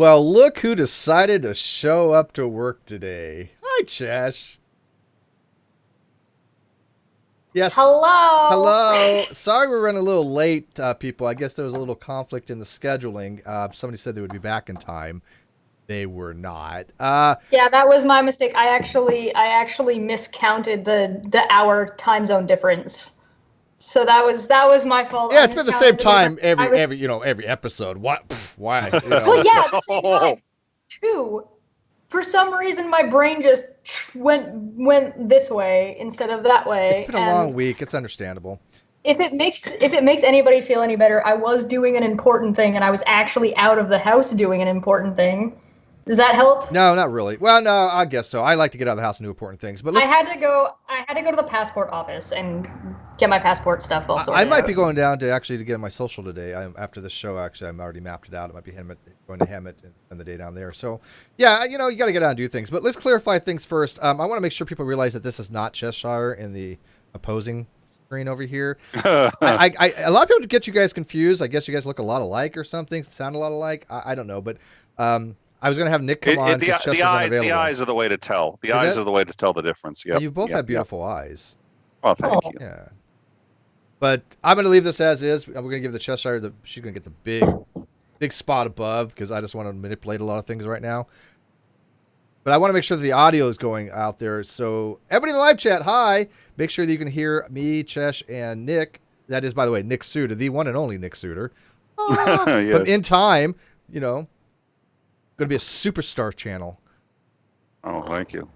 Well, look who decided to show up to work today. Hi, Chesh. Yes. Hello. Hello. Sorry we're running a little late, people. I guess there was a little conflict in the scheduling. Somebody said they would be back in time. They were not. Yeah, that was my mistake. I actually miscounted the hour time zone difference. So that was my fault. Yeah, I it's been the same miscounted time I was, every episode. What? Why? well, yeah, at the same time too. For some reason, my brain just went this way instead of that It's way, been a long and week. It's understandable. if it makes anybody feel any better, I was doing an important thing, and I was actually out of the house doing an important thing. Does that help? No, not really. Well, no, I guess so. I like to get out of the house and do important things. But I let's. had to go. I had to go to the passport office and get my passport stuff all I sorted might be out. going down to get my social today. After this show. Actually, I'm already mapped it out. I might be going to Hemet and spend the day down there. So, yeah, you got to get out and do things. But let's clarify things first. I want to make sure people realize that this is not Cheshire in the opposing screen over here. A lot of people get you guys confused. I guess you guys look a lot alike or something. Sound a lot alike. I don't know, but I was going to have Nick come on because Chester's unavailable. The eyes are the way to tell. The eyes are the way to tell the difference. Yeah, you both have beautiful eyes. Oh, thank you. Yeah. But I'm going to leave this as is. We're going to give the Cheshire she's going to get the big spot above because I just want to manipulate a lot of things right now. But I want to make sure that the audio is going out there. So everybody in the live chat, hi. Make sure that you can hear me, Chesh, and Nick. That is, by the way, Nick Suter, the one and only Nick Suter. Yes. From In Time, going to be a superstar channel. Oh, thank you.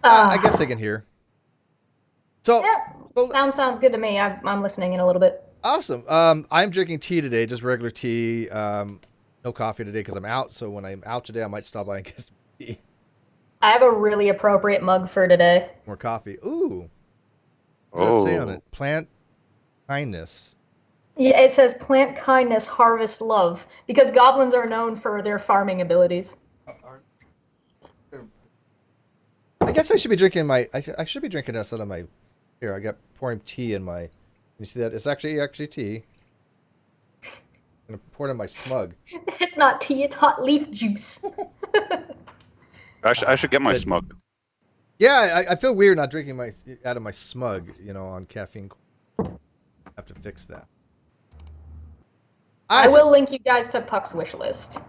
I guess they can hear. So, Sounds good to me. I'm listening in a little bit. Awesome. I'm drinking tea today, just regular tea. No coffee today because I'm out. So when I'm out today, I might stop by and get some tea. I have a really appropriate mug for today. More coffee. Ooh. What does it say on it? Plant kindness. Yeah, it says plant kindness, harvest love, because goblins are known for their farming abilities. I guess I should be drinking I should be drinking this out of my. Here, I got pouring tea in my. You see that? It's actually tea. I'm gonna pour it in my smug. It's not tea; it's hot leaf juice. I should get my smug. Yeah, I feel weird not drinking out of my smug. On Caffeine Corner. I have to fix that. I will link you guys to Puck's wish list.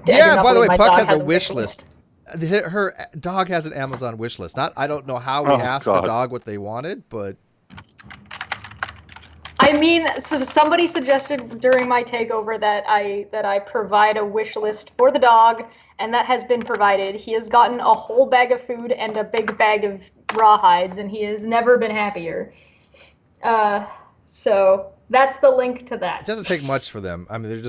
Yeah, by the way, Puck has a wish list. Her dog has an Amazon wish list. I don't know how we asked the dog what they wanted, but I mean, so somebody suggested during my takeover that I provide a wish list for the dog, and that has been provided. He has gotten a whole bag of food and a big bag of rawhides, and he has never been happier. So that's the link to that. It doesn't take much for them. I mean,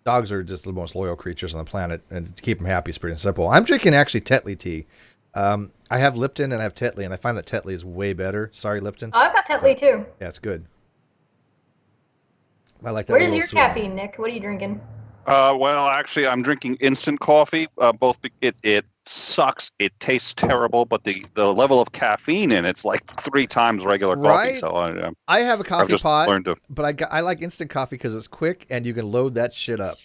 dogs are just the most loyal creatures on the planet, and to keep them happy is pretty simple. I'm drinking actually Tetley tea. I have Lipton and I have Tetley, and I find that Tetley is way better. Sorry, Lipton. I've got Tetley too. Yeah, it's good. I like that. Where is your caffeine, Nick? What are you drinking? Well, actually, I'm drinking instant coffee. It sucks. It tastes terrible, but the level of caffeine in it's like 3 times regular coffee. Right? So I have a coffee pot, but I like instant coffee because it's quick and you can load that shit up.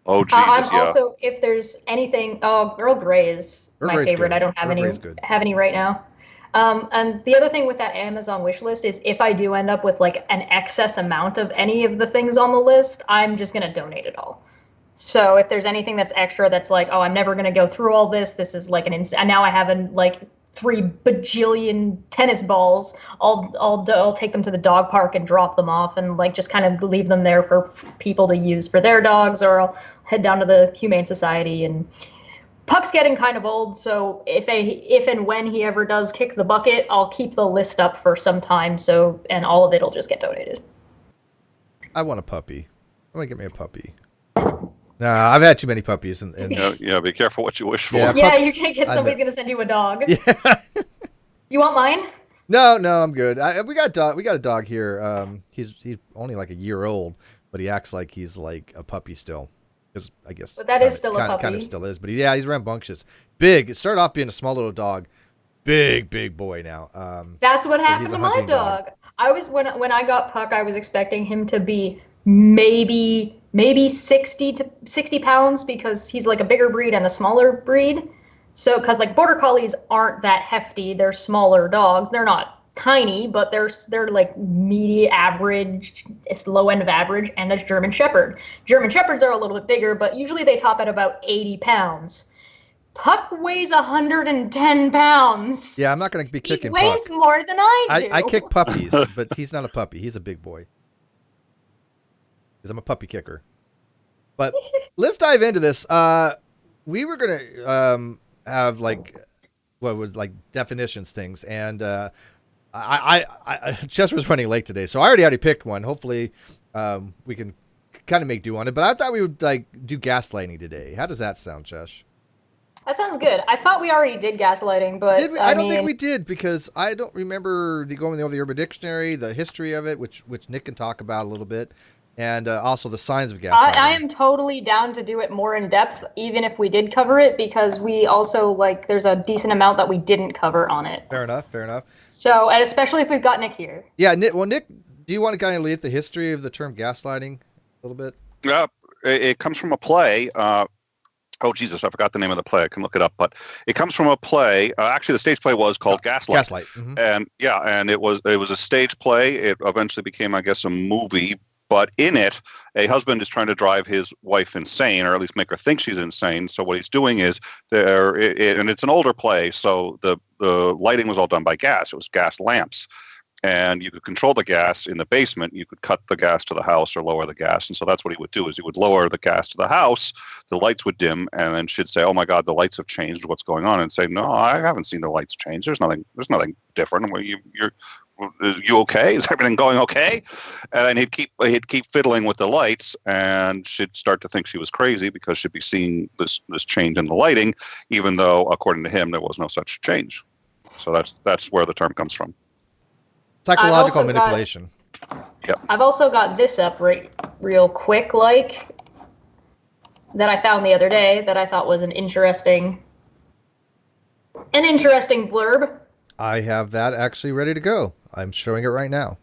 Oh Jesus! I'm also, if there's anything, Earl Grey is my favorite. Good. I don't have any right now. And the other thing with that Amazon wish list is if I do end up with like an excess amount of any of the things on the list, I'm just going to donate it all. So if there's anything that's extra that's like, oh, I'm never going to go through all this. This is like and now I have like 3 bajillion tennis balls. I'll take them to the dog park and drop them off and like just kind of leave them there for people to use for their dogs, or I'll head down to the Humane Society. And Puck's getting kind of old, so if and when he ever does kick the bucket, I'll keep the list up for some time, and all of it'll just get donated. I want a puppy. I'm gonna get me a puppy. Nah, I've had too many puppies. And yeah, be careful what you wish for. Yeah, you're gonna get somebody's gonna send you a dog. Yeah. You want mine? No, I'm good. We got a dog here. He's only like a year old, but he acts like he's like a puppy still. Because I guess but that is still a puppy. Kind of still is, but he's rambunctious. Big. It started off being a small little dog. Big boy now. That's what happened to my dog. I was when I got Puck, I was expecting him to be maybe maybe 60 pounds because he's like a bigger breed and a smaller breed. So, because like border collies aren't that hefty, they're smaller dogs. They're not tiny, but they're like average, it's low end of average, and there's German Shepherd. German Shepherds are a little bit bigger, but usually they top at about 80 pounds. Puck weighs 110 pounds. Yeah, I'm not going to be kicking He weighs Puck. more than I do. I kick puppies, but he's not a puppy. He's a big boy. Because I'm a puppy kicker. But let's dive into this. We were going to have like what was like definitions things, and I Chester was running late today, so I already picked one. Hopefully, we can kind of make do on it. But I thought we would like do gaslighting today. How does that sound, Chesh? That sounds good. I thought we already did gaslighting, but Did we? I don't think we did because I don't remember going over the Urban Dictionary, the history of it, which Nick can talk about a little bit, and also the signs of gaslighting. I am totally down to do it more in depth, even if we did cover it, because we also like there's a decent amount that we didn't cover on it. Fair enough. So, and especially if we've got Nick here. Yeah, Nick. Well, Nick, do you want to kind of lead the history of the term gaslighting a little bit? Yeah, it comes from a play. Oh, Jesus, I forgot the name of the play. I can look it up, but it comes from a play. Actually, the stage play was called Gaslight. Gaslight. Mm-hmm. And it was a stage play. It eventually became, I guess, a movie. But in it, a husband is trying to drive his wife insane, or at least make her think she's insane. So what he's doing is and it's an older play, so the lighting was all done by gas. It was gas lamps. And you could control the gas in the basement. You could cut the gas to the house or lower the gas. And so that's what he would do is he would lower the gas to the house, the lights would dim, and then she'd say, oh my God, the lights have changed. What's going on? And say, no, I haven't seen the lights change. There's nothing different. Is you okay? Is everything going okay? And then he'd keep fiddling with the lights, and she'd start to think she was crazy because she'd be seeing this change in the lighting, even though according to him there was no such change. So that's where the term comes from. Psychological manipulation. Yep. I've also got this up real quick, like that I found the other day that I thought was an interesting blurb. I have that actually ready to go. I'm showing it right now.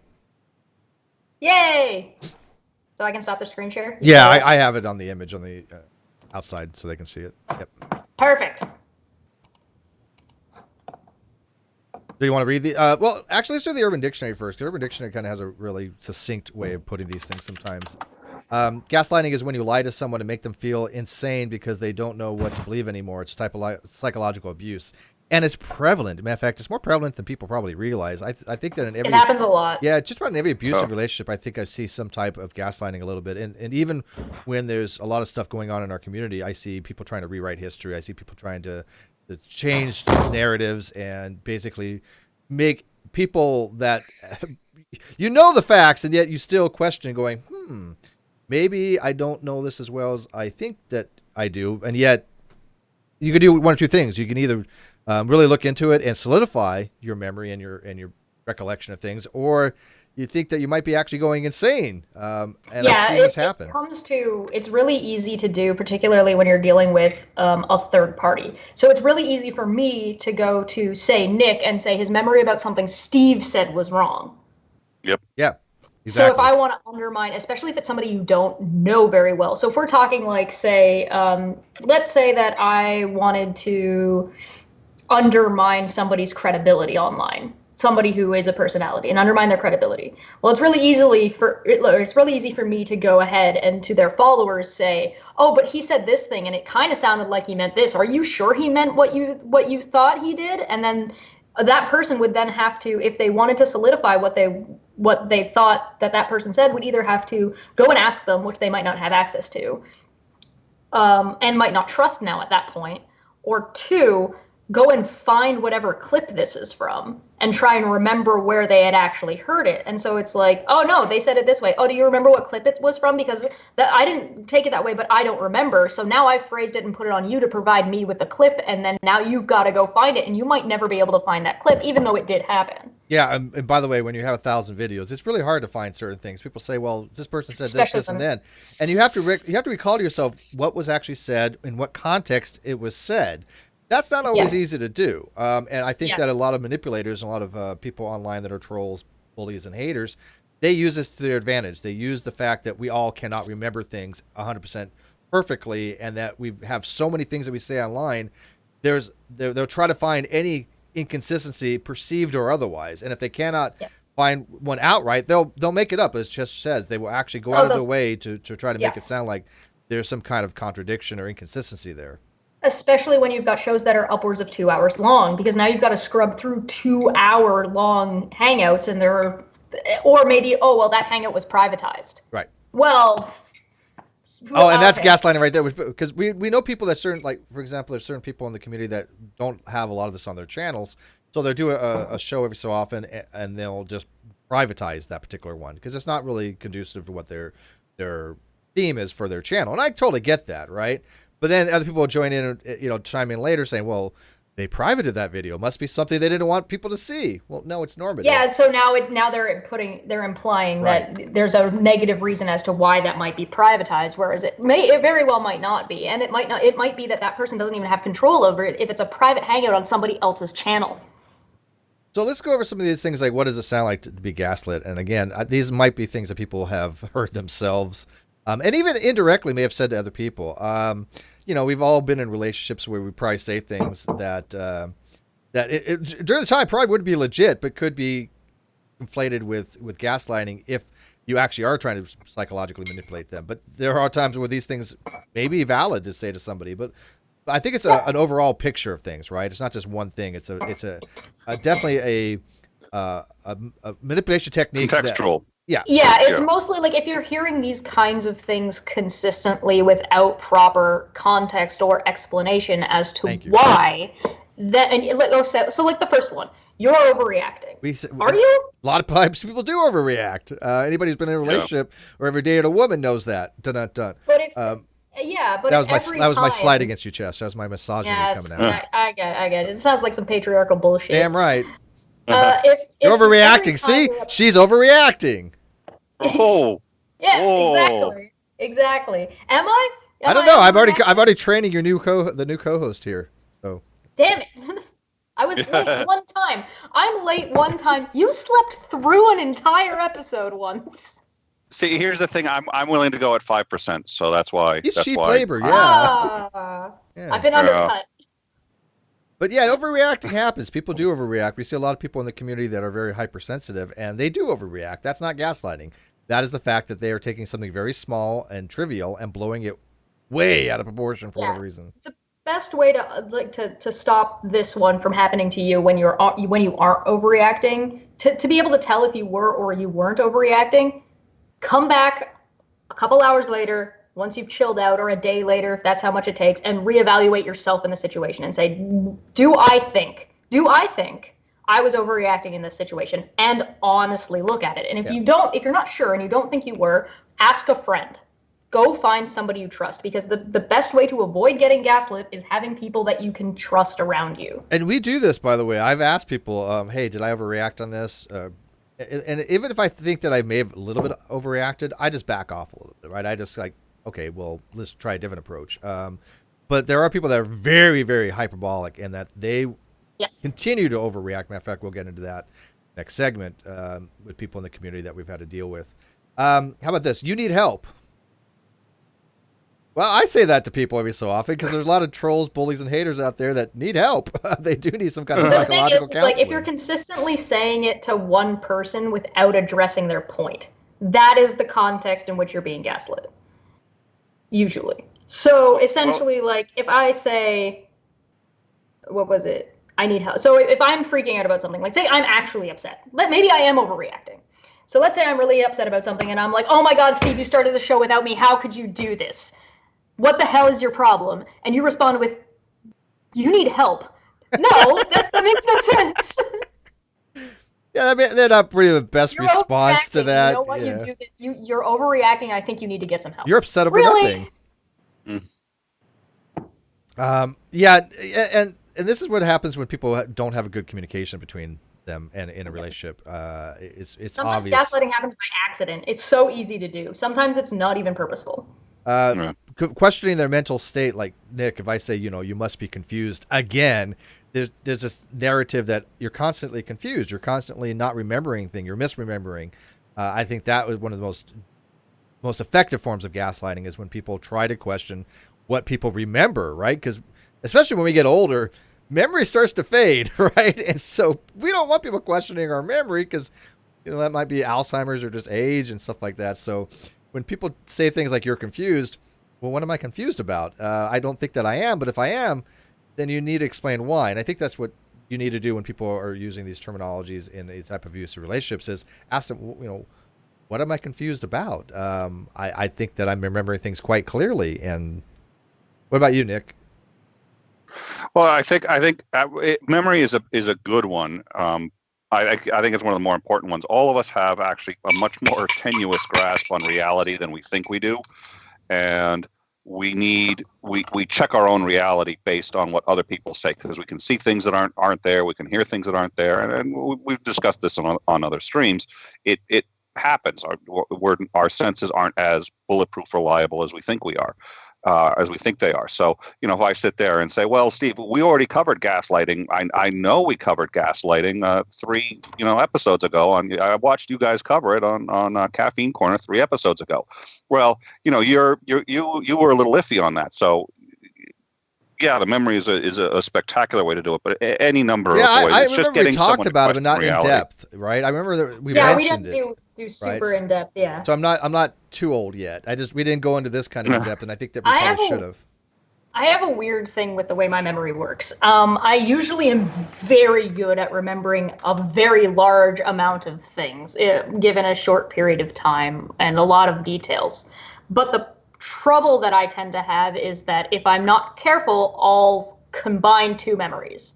Yay! So I can stop the screen share? Yeah, I have it on the image on the outside so they can see it. Yep. Perfect. Do you want to read the? Well, actually, let's do the Urban Dictionary first. The Urban Dictionary kind of has a really succinct way of putting these things sometimes. Gaslighting is when you lie to someone to make them feel insane because they don't know what to believe anymore. It's a type of psychological abuse. And it's prevalent. Matter of fact, it's more prevalent than people probably realize. I think that in every... It happens a lot. Yeah, just about in every abusive relationship, I think I see some type of gaslighting a little bit. And even when there's a lot of stuff going on in our community, I see people trying to rewrite history. I see people trying to change narratives and basically make people that you know the facts and yet you still question going, maybe I don't know this as well as I think that I do. And yet you could do one or two things. You can either really look into it and solidify your memory and your recollection of things, or you think that you might be actually going insane. And I've seen this happen. It's really easy to do, particularly when you're dealing with a third party. So it's really easy for me to go to, say, Nick and say his memory about something Steve said was wrong. Yep. Yeah. Exactly. So if I want to undermine, especially if it's somebody you don't know very well. So if we're talking like, say, let's say that I wanted to undermine somebody's credibility online. Somebody who is a personality and undermine their credibility. Well, it's really easy for me to go ahead and to their followers say, "Oh, but he said this thing, and it kind of sounded like he meant this. Are you sure he meant what you thought he did?" And then that person would then have to, if they wanted to solidify what they thought that person said, would either have to go and ask them, which they might not have access to, and might not trust now at that point, or two, go and find whatever clip this is from and try and remember where they had actually heard it. And so it's like, oh no, they said it this way. Oh, do you remember what clip it was from? Because I didn't take it that way, but I don't remember. So now I've phrased it and put it on you to provide me with the clip. And then now you've got to go find it. And you might never be able to find that clip, even though it did happen. Yeah. And by the way, when you have 1,000 videos, it's really hard to find certain things. People say, well, this person said this, and then. And you have to recall to yourself what was actually said, in what context it was said. That's not always easy to do. And I think that a lot of manipulators and a lot of people online that are trolls, bullies, and haters they use this to their advantage. They use the fact that we all cannot remember things 100% perfectly, and that we have so many things that we say online. They'll try to find any inconsistency, perceived or otherwise, and if they cannot find one outright, they'll make it up. As just says, they will actually go out of their way to try to make it sound like there's some kind of contradiction or inconsistency there. Especially when you've got shows that are upwards of 2 hours long, because now you've got to scrub through 2 hour long hangouts, and or maybe, that hangout was privatized. Right. Well. And that's gaslighting right there, because we know people that for example, there's certain people in the community that don't have a lot of this on their channels, so they'll do a show every so often, and they'll just privatize that particular one because it's not really conducive to what their theme is for their channel, and I totally get that, right? But then other people will join in and chime in later saying, well, they privated that video. It must be something they didn't want people to see. Well, no, it's normative. Yeah, so now they're implying that there's a negative reason as to why that might be privatized, whereas it very well might not be, and it might be that person doesn't even have control over it if it's a private hangout on somebody else's channel. So let's go over some of these things, like what does it sound like to be gaslit? And again, these might be things that people have heard themselves, and even indirectly may have said to other people. We've all been in relationships where we probably say things that during the time probably would be legit, but could be conflated with gaslighting if you actually are trying to psychologically manipulate them. But there are times where these things may be valid to say to somebody, but I think it's an overall picture of things, right? It's not just one thing. It's a definitely a manipulation technique. Contextual. It's mostly like if you're hearing these kinds of things consistently without proper context or explanation as to why, so like the first one, you're overreacting. Are you? A lot of times people do overreact. Anybody who's been in a relationship or ever dated a woman knows that. Dun, dun, dun. But but that was my slide against you, Chess. That was my misogyny coming out. I get it. It sounds like some patriarchal bullshit. Damn right. If You're overreacting. See, she's overreacting. Oh. Yeah, exactly. Am I? I don't know. I'm already training the new co-host here. So. Damn it. I was late one time. I'm late one time. You slept through an entire episode once. See, here's the thing. I'm willing to go at 5%, so that's why. He's cheap labor, yeah. I've been undercut. But yeah, overreacting happens. People do overreact. We see a lot of people in the community that are very hypersensitive, and they do overreact. That's not gaslighting. That is the fact that they are taking something very small and trivial and blowing it way out of proportion for whatever reason. The best way to stop this one from happening to you when you aren't overreacting, to be able to tell if you were or you weren't overreacting, come back a couple hours later, once you've chilled out, or a day later, if that's how much it takes, and reevaluate yourself in the situation and say, do I think I was overreacting in this situation? And honestly look at it. And if you're not sure and you don't think you were, ask a friend. Go find somebody you trust, because the best way to avoid getting gaslit is having people that you can trust around you. And we do this, by the way. I've asked people, hey, did I overreact on this? And even if I think that I may have a little bit overreacted, I just back off a little bit, right? I just okay, well, let's try a different approach. But there are people that are very, very hyperbolic and that they continue to overreact. Matter of fact, we'll get into that next segment with people in the community that we've had to deal with. How about this? You need help. Well, I say that to people every so often because there's a lot of trolls, bullies, and haters out there that need help. They do need some kind of psychological counseling. Like, if you're consistently saying it to one person without addressing their point, that is the context in which you're being gaslit. Usually. So essentially, if I say, what was it? I need help. So if I'm freaking out about something, like say I'm actually upset, maybe I am overreacting. So let's say I'm really upset about something and I'm like, oh my God, Steve, you started the show without me. How could you do this? What the hell is your problem? And you respond with, you need help. No, that makes no sense. Yeah, they're not really the best response to that. You know what? You're overreacting. I think you need to get some help. You're upset over nothing. And this is what happens when people don't have a good communication between them and in a relationship. It's Sometimes obvious. Gaslighting happens by accident. It's so easy to do. Sometimes it's not even purposeful. Questioning their mental state, like Nick, if I say, you must be confused again, there's this narrative that you're constantly confused, you're constantly not remembering things, you're misremembering. I think that was one of the most effective forms of gaslighting is when people try to question what people remember, right? Because especially when we get older, memory starts to fade, right? And so we don't want people questioning our memory because, that might be Alzheimer's or just age and stuff like that. So when people say things like you're confused, well, what am I confused about? I don't think that I am, but if I am, then you need to explain why. And I think that's what you need to do when people are using these terminologies in a type of abusive relationships is ask them, what am I confused about? I think that I'm remembering things quite clearly. And what about you, Nick? Well, I think memory is a good one. I think it's one of the more important ones. All of us have actually a much more tenuous grasp on reality than we think we do, and we check our own reality based on what other people say because we can see things that aren't there, we can hear things that aren't there, and we've discussed this on other streams. It happens. Our senses aren't as bulletproof, reliable as we think we are. As we think they are. So, if I sit there and say, well, Steve, we already covered gaslighting. I know we covered gaslighting 3, episodes ago. I watched you guys cover it on Caffeine Corner 3 episodes ago. Well, you were a little iffy on that. So, yeah, the memory is a spectacular way to do it, but any number of ways. I it's just remember getting we talked about it, but not reality. in depth, right? I remember that we we mentioned didn't it. do super right? in depth. Yeah. So I'm not too old yet. We didn't go into this kind of in depth, and I think that we probably should have. I have a weird thing with the way my memory works. I usually am very good at remembering a very large amount of things, given a short period of time and a lot of details. But the trouble that I tend to have is that if I'm not careful, I'll combine 2 memories.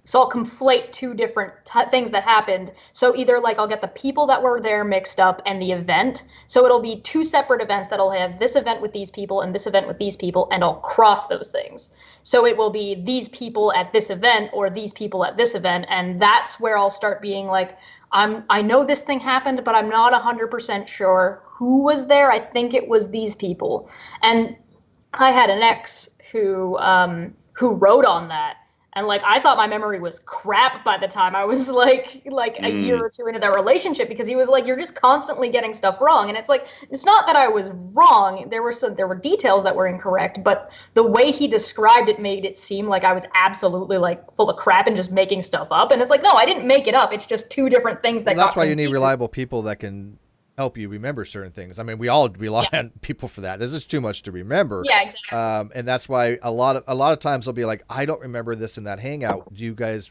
So I'll conflate 2 different things that happened. So either like I'll get the people that were there mixed up and the event. So it'll be 2 separate events that'll have this event with these people and this event with these people, and I'll cross those things. So it will be these people at this event or these people at this event. And that's where I'll start being like, I know this thing happened, but I'm not 100% sure who was there. I think it was these people. And I had an ex who wrote on that. And like, I thought my memory was crap by the time I was like a year or 2 into that relationship, because he was like, you're just constantly getting stuff wrong. And it's like, it's not that I was wrong. There were details that were incorrect, but the way he described it made it seem like I was absolutely like full of crap and just making stuff up. And it's like, no, I didn't make it up. It's just 2 different things that that's why you need reliable people that can help you remember certain things. I mean, we all rely on people for that. There's just too much to remember. Yeah, exactly. And that's why a lot of times they'll be like, I don't remember this in that hangout. Do you guys,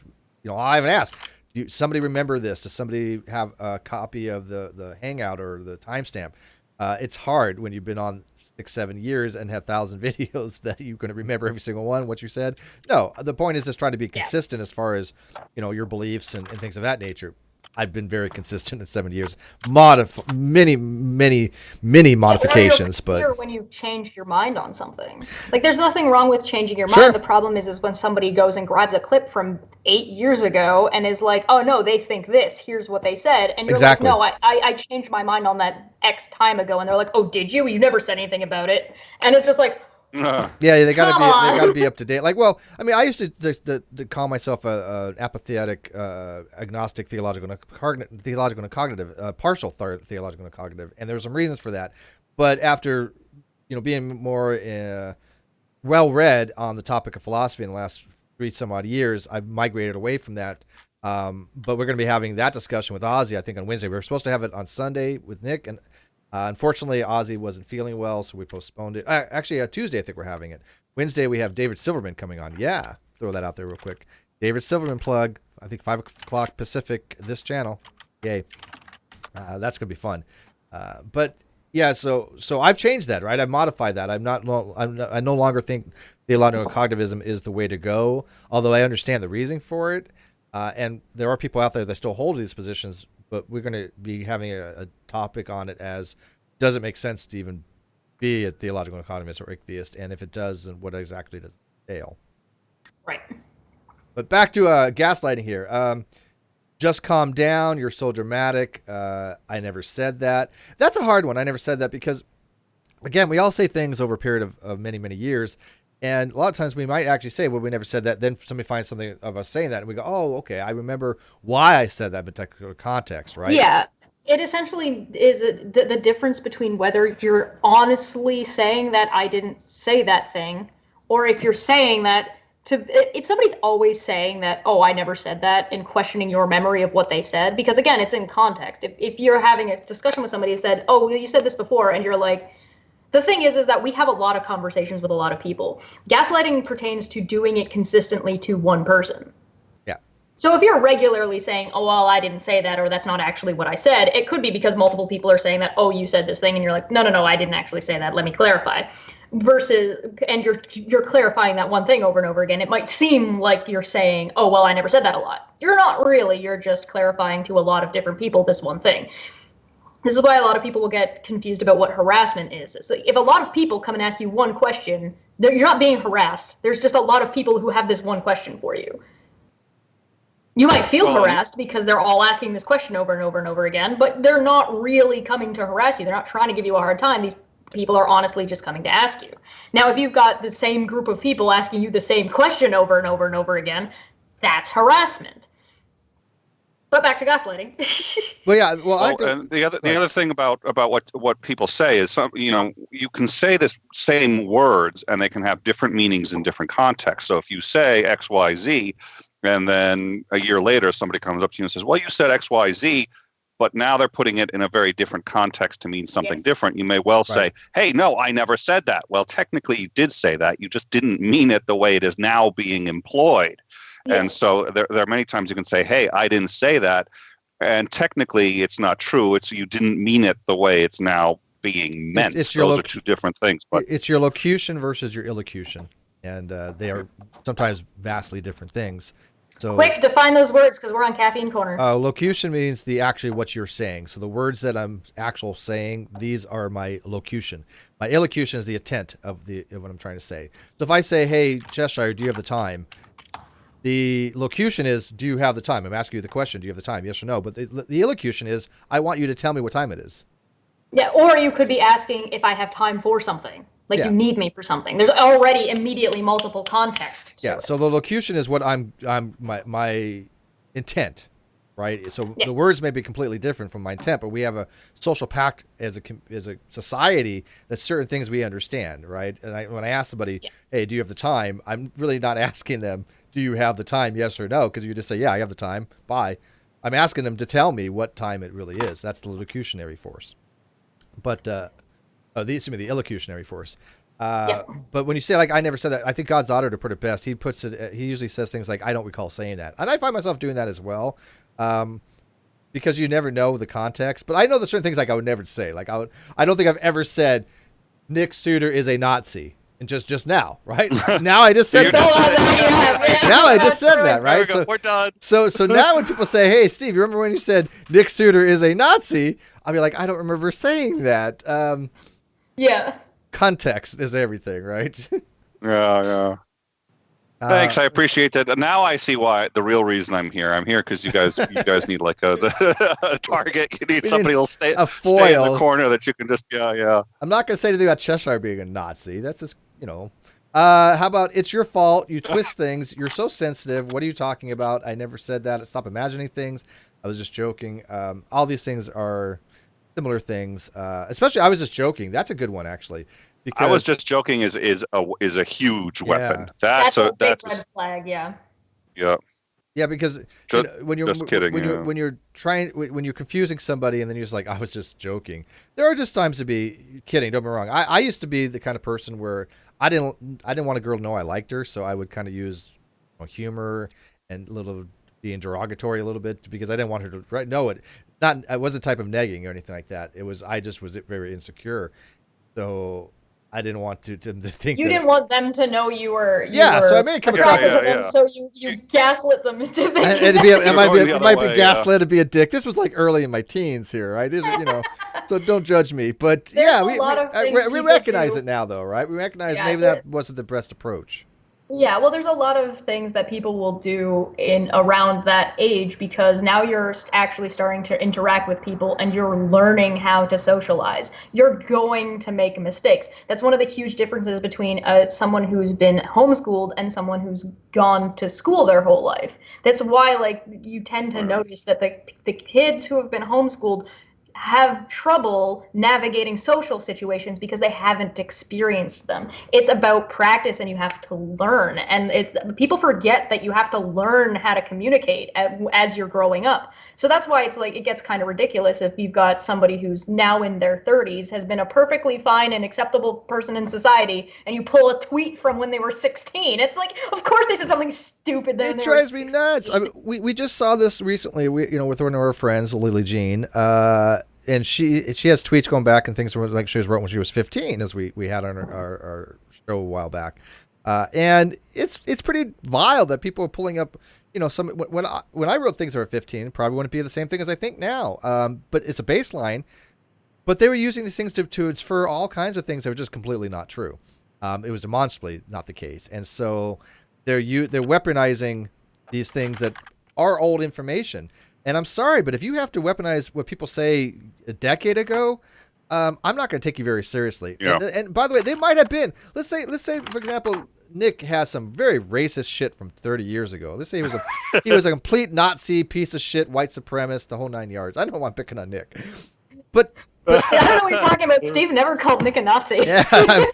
I haven't asked. Do somebody remember this? Does somebody have a copy of the hangout or the timestamp? It's hard when you've been on 6-7 years and have 1,000 videos that you're going to remember every single one, what you said. No, the point is just trying to be consistent as far as, your beliefs and things of that nature. I've been very consistent in 7 years. Many modifications, but when you've changed your mind on something, like there's nothing wrong with changing your Sure. mind. The problem is when somebody goes and grabs a clip from 8 years ago and is like, "Oh no, they think this. Here's what they said," and you're Exactly. like, "No, I changed my mind on that X time ago," and they're like, "Oh, did you? You never said anything about it," and it's just like. Yeah, they gotta be up to date. Like, well, I mean, I used to call myself a apathetic, agnostic, theological and cognitive, partial theological and cognitive, and there's some reasons for that. But after, being more well read on the topic of philosophy in the last 3 some odd years, I've migrated away from that. But we're going to be having that discussion with Ozzy, I think, on Wednesday. We were supposed to have it on Sunday with Nick, and unfortunately, Ozzy wasn't feeling well, so we postponed it. Actually, Tuesday, I think we're having it. Wednesday, we have David Silverman coming on. Yeah, throw that out there real quick. David Silverman plug, I think 5 o'clock Pacific, this channel. Yay. That's going to be fun. But, yeah, so I've changed that, right? I've modified that. I no longer think theological cognitivism is the way to go, although I understand the reason for it. And there are people out there that still hold these positions, but we're going to be having a topic on it as, does it make sense to even be a theological economist or atheist? And if it does, then what exactly does it entail? Right. But back to gaslighting here. Just calm down. You're so dramatic. I never said that. That's a hard one. I never said that because, again, we all say things over a period of many, many years. And a lot of times we might actually say, well, we never said that. Then somebody finds something of us saying that, and we go, oh, okay, I remember why I said that in particular context, right? Yeah. It essentially is the difference between whether you're honestly saying that I didn't say that thing, or if you're saying that if somebody's always saying that, oh, I never said that, and questioning your memory of what they said, because again, it's in context. If you're having a discussion with somebody who said, oh, well, you said this before, and you're like, the thing is that we have a lot of conversations with a lot of people. Gaslighting pertains to doing it consistently to one person. So if you're regularly saying, oh, well, I didn't say that, or that's not actually what I said, it could be because multiple people are saying that, oh, you said this thing, and you're like, no, I didn't actually say that. Let me clarify. And you're clarifying that one thing over and over again. It might seem like you're saying, oh, well, I never said that a lot. You're not really. You're just clarifying to a lot of different people this one thing. This is why a lot of people will get confused about what harassment is. It's like if a lot of people come and ask you one question, you're not being harassed. There's just a lot of people who have this one question for you. You might feel harassed because they're all asking this question over and over and over again, but they're not really coming to harass you. They're not trying to give you a hard time. These people are honestly just coming to ask you. Now, if you've got the same group of people asking you the same question over and over and over again, that's harassment. But back to gaslighting. Well, yeah. Well, and the other thing about what people say is you can say the same words and they can have different meanings in different contexts. So if you say X, Y, Z, and then a year later, somebody comes up to you and says, well, you said X, Y, Z, but now they're putting it in a very different context to mean something different. You may well say, hey, no, I never said that. Well, technically, you did say that. You just didn't mean it the way it is now being employed. Yes. And so there are many times you can say, hey, I didn't say that. And technically, it's not true. It's you didn't mean it the way it's now being meant. Those are two different things. But it's your locution versus your illocution. And they are sometimes vastly different things. So, quick, define those words because we're on Caffeine Corner. Locution means actually what you're saying. So the words that I'm saying, these are my locution. My illocution is the intent of what I'm trying to say. So if I say, hey, Cheshire, do you have the time? The locution is, do you have the time? I'm asking you the question, do you have the time? Yes or no? But the illocution is, I want you to tell me what time it is. Yeah, or you could be asking if I have time for something. Like you need me for something. There's already immediately multiple contexts. Yeah. So the locution is what my intent, right? So the words may be completely different from my intent, but we have a social pact as a society that certain things we understand, right? And when I ask somebody, hey, do you have the time? I'm really not asking them, do you have the time? Yes or no? Because you just say, yeah, I have the time. Bye. I'm asking them to tell me what time it really is. That's the locutionary force. But the illocutionary force. But when you say, like, I never said that, I think God's Daughter, to put it best, he usually says things like, I don't recall saying that. And I find myself doing that as well, because you never know the context. But I know there's certain things like I would never say. Like I don't think I've ever said Nick Suter is a Nazi. And just now, right? Now I just said that. Now I just said that, right? So we're done. So now when people say, hey, Steve, you remember when you said Nick Suter is a Nazi? I'll be like, I don't remember saying that. Context is everything, right? Yeah. Thanks, I appreciate that. Now I see why the real reason I'm here. I'm here because you guys need like a target. You need somebody who'll stay in the corner that you can just I'm not going to say anything about Cheshire being a Nazi. That's just how about it's your fault? You twist things. You're so sensitive. What are you talking about? I never said that. Stop imagining things. I was just joking. All these things are similar things. Especially, I was just joking. That's a good one, actually. Because I was just joking is a huge weapon. That's a big red flag. Yeah. Yeah, because when you're confusing somebody and then you're just like, I was just joking. There are just times to be kidding. Don't be wrong. I used to be the kind of person where I didn't want a girl to know I liked her, so I would kind of use humor and being derogatory a little bit because I didn't want her to know it. I wasn't type of negging or anything like that. I just was very insecure, so I didn't want to think you didn't want them to know you were. So I may come across them, so you gaslit them. It might be gaslit to be a dick. This was like early in my teens here, right? These are, so don't judge me. But we recognize it now, though, right? We recognize maybe that wasn't the best approach. Yeah, well, there's a lot of things that people will do in around that age because now you're actually starting to interact with people and you're learning how to socialize. You're going to make mistakes. That's one of the huge differences between someone who's been homeschooled and someone who's gone to school their whole life. That's why, you tend to notice that the kids who have been homeschooled have trouble navigating social situations because they haven't experienced them. It's about practice, and you have to learn. And people forget that you have to learn how to communicate as you're growing up. So that's why it's like it gets kind of ridiculous if you've got somebody who's now in their 30s, has been a perfectly fine and acceptable person in society, and you pull a tweet from when they were 16. It's like, of course they said something stupid. It drives me nuts. I mean, we just saw this recently. With one of our friends, Lily Jean. And she has tweets going back and things like she was wrote when she was 15, as we had on our show a while back, and it's pretty vile that people are pulling up, some when I wrote things that were 15, probably wouldn't be the same thing as I think now, but it's a baseline. But they were using these things to infer all kinds of things that were just completely not true. It was demonstrably not the case, and so they're weaponizing these things that are old information. And I'm sorry, but if you have to weaponize what people say a decade ago, I'm not going to take you very seriously. Yeah. And by the way, they might have been. Let's say, for example, Nick has some very racist shit from 30 years ago. Let's say he was a complete Nazi piece of shit, white supremacist, the whole 9 yards. I know I'm picking on Nick, but I don't know what you're talking about. Steve never called Nick a Nazi. Yeah,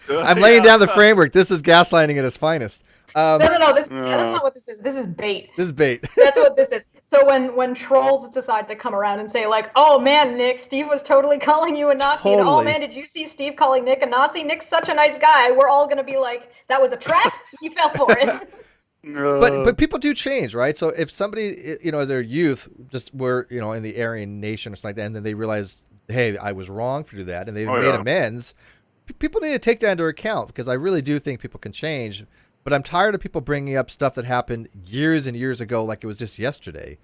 I'm laying down the framework. This is gaslighting at its finest. No. That's not what this is. This is bait. This is bait. That's what this is. So when trolls decide to come around and say like, "Oh man, Nick, Steve was totally calling you a Nazi," Totally. and "Oh man, did you see Steve calling Nick a Nazi? Nick's such a nice guy." We're all gonna be like, "That was a trap. You fell for it." But people do change, right? So if somebody, their youth just were, in the Aryan nation or something like that, and then they realize, hey, I was wrong to do that, and they made amends. People need to take that into account, because I really do think people can change. But I'm tired of people bringing up stuff that happened years and years ago like it was just yesterday.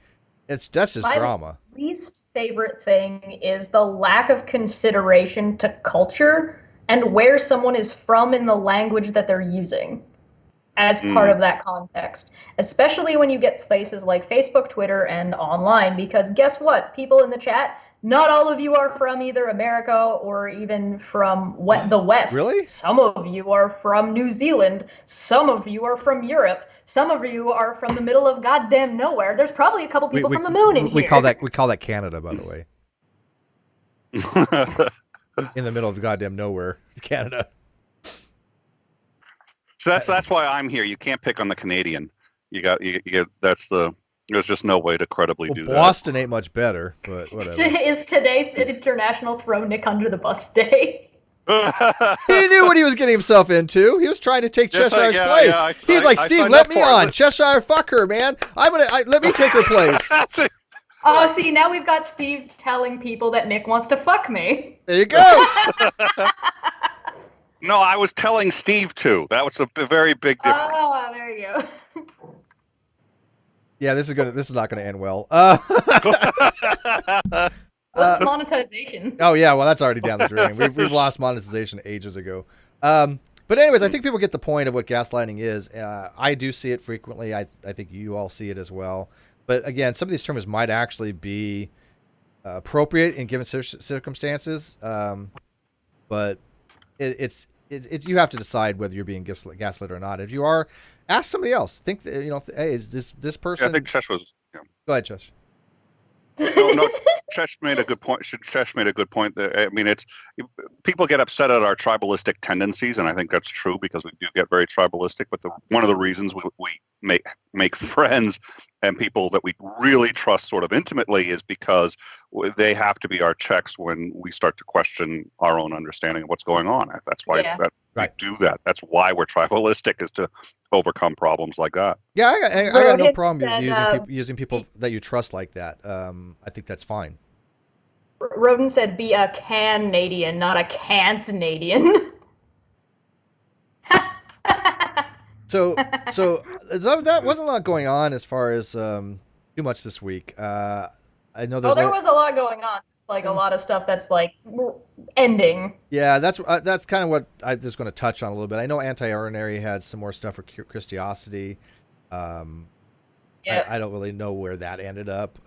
That's just drama. My least favorite thing is the lack of consideration to culture and where someone is from in the language that they're using as part of that context, especially when you get places like Facebook, Twitter, and online, because guess what? People in the chat, not all of you are from either America or even from the West. Really? Some of you are from New Zealand. Some of you are from Europe. Some of you are from the middle of goddamn nowhere. There's probably a couple people from the moon in here. We call that Canada, by the way. In the middle of goddamn nowhere, Canada. So that's why I'm here. You can't pick on the Canadian. You get there's just no way to credibly do that. Boston ain't much better, but whatever. Is today International Throw Nick Under the Bus Day? He knew what he was getting himself into. He was trying to take Cheshire's place. He's like, Steve, let me on. Cheshire, fuck her, man. Let me take her place. Oh, see, now we've got Steve telling people that Nick wants to fuck me. There you go. No, I was telling Steve to. That was a very big difference. Oh, there you go. Yeah, this is not gonna end well. What's monetization? Oh yeah, well that's already down the drain. We've lost monetization ages ago. But anyways, I think people get the point of what gaslighting is. I do see it frequently. I think you all see it as well. But again, some of these terms might actually be appropriate in given circumstances. But it's you have to decide whether you're being gaslit or not. If you are, ask somebody else. Think that, hey, is this person? Yeah, I think Chesh was. Yeah. Go ahead, Chesh. No, Chesh made a good point. Chesh made a good point. That, I mean, people get upset at our tribalistic tendencies, and I think that's true because we do get very tribalistic. But one of the reasons we make friends and people that we really trust sort of intimately is because they have to be our checks when we start to question our own understanding of what's going on. That's why we do that. That's why we're tribalistic, is to overcome problems like that. Yeah, I got no problem using people that you trust like that. I think that's fine. Roden said, "Be a Canadian, not a Canadian." So that wasn't a lot going on as far as too much this week. I know there was a lot going on, like a lot of stuff that's like ending. Yeah, that's kind of what I was going to touch on a little bit. I know Anti-Ordinary had some more stuff for Christiosity. I don't really know where that ended up.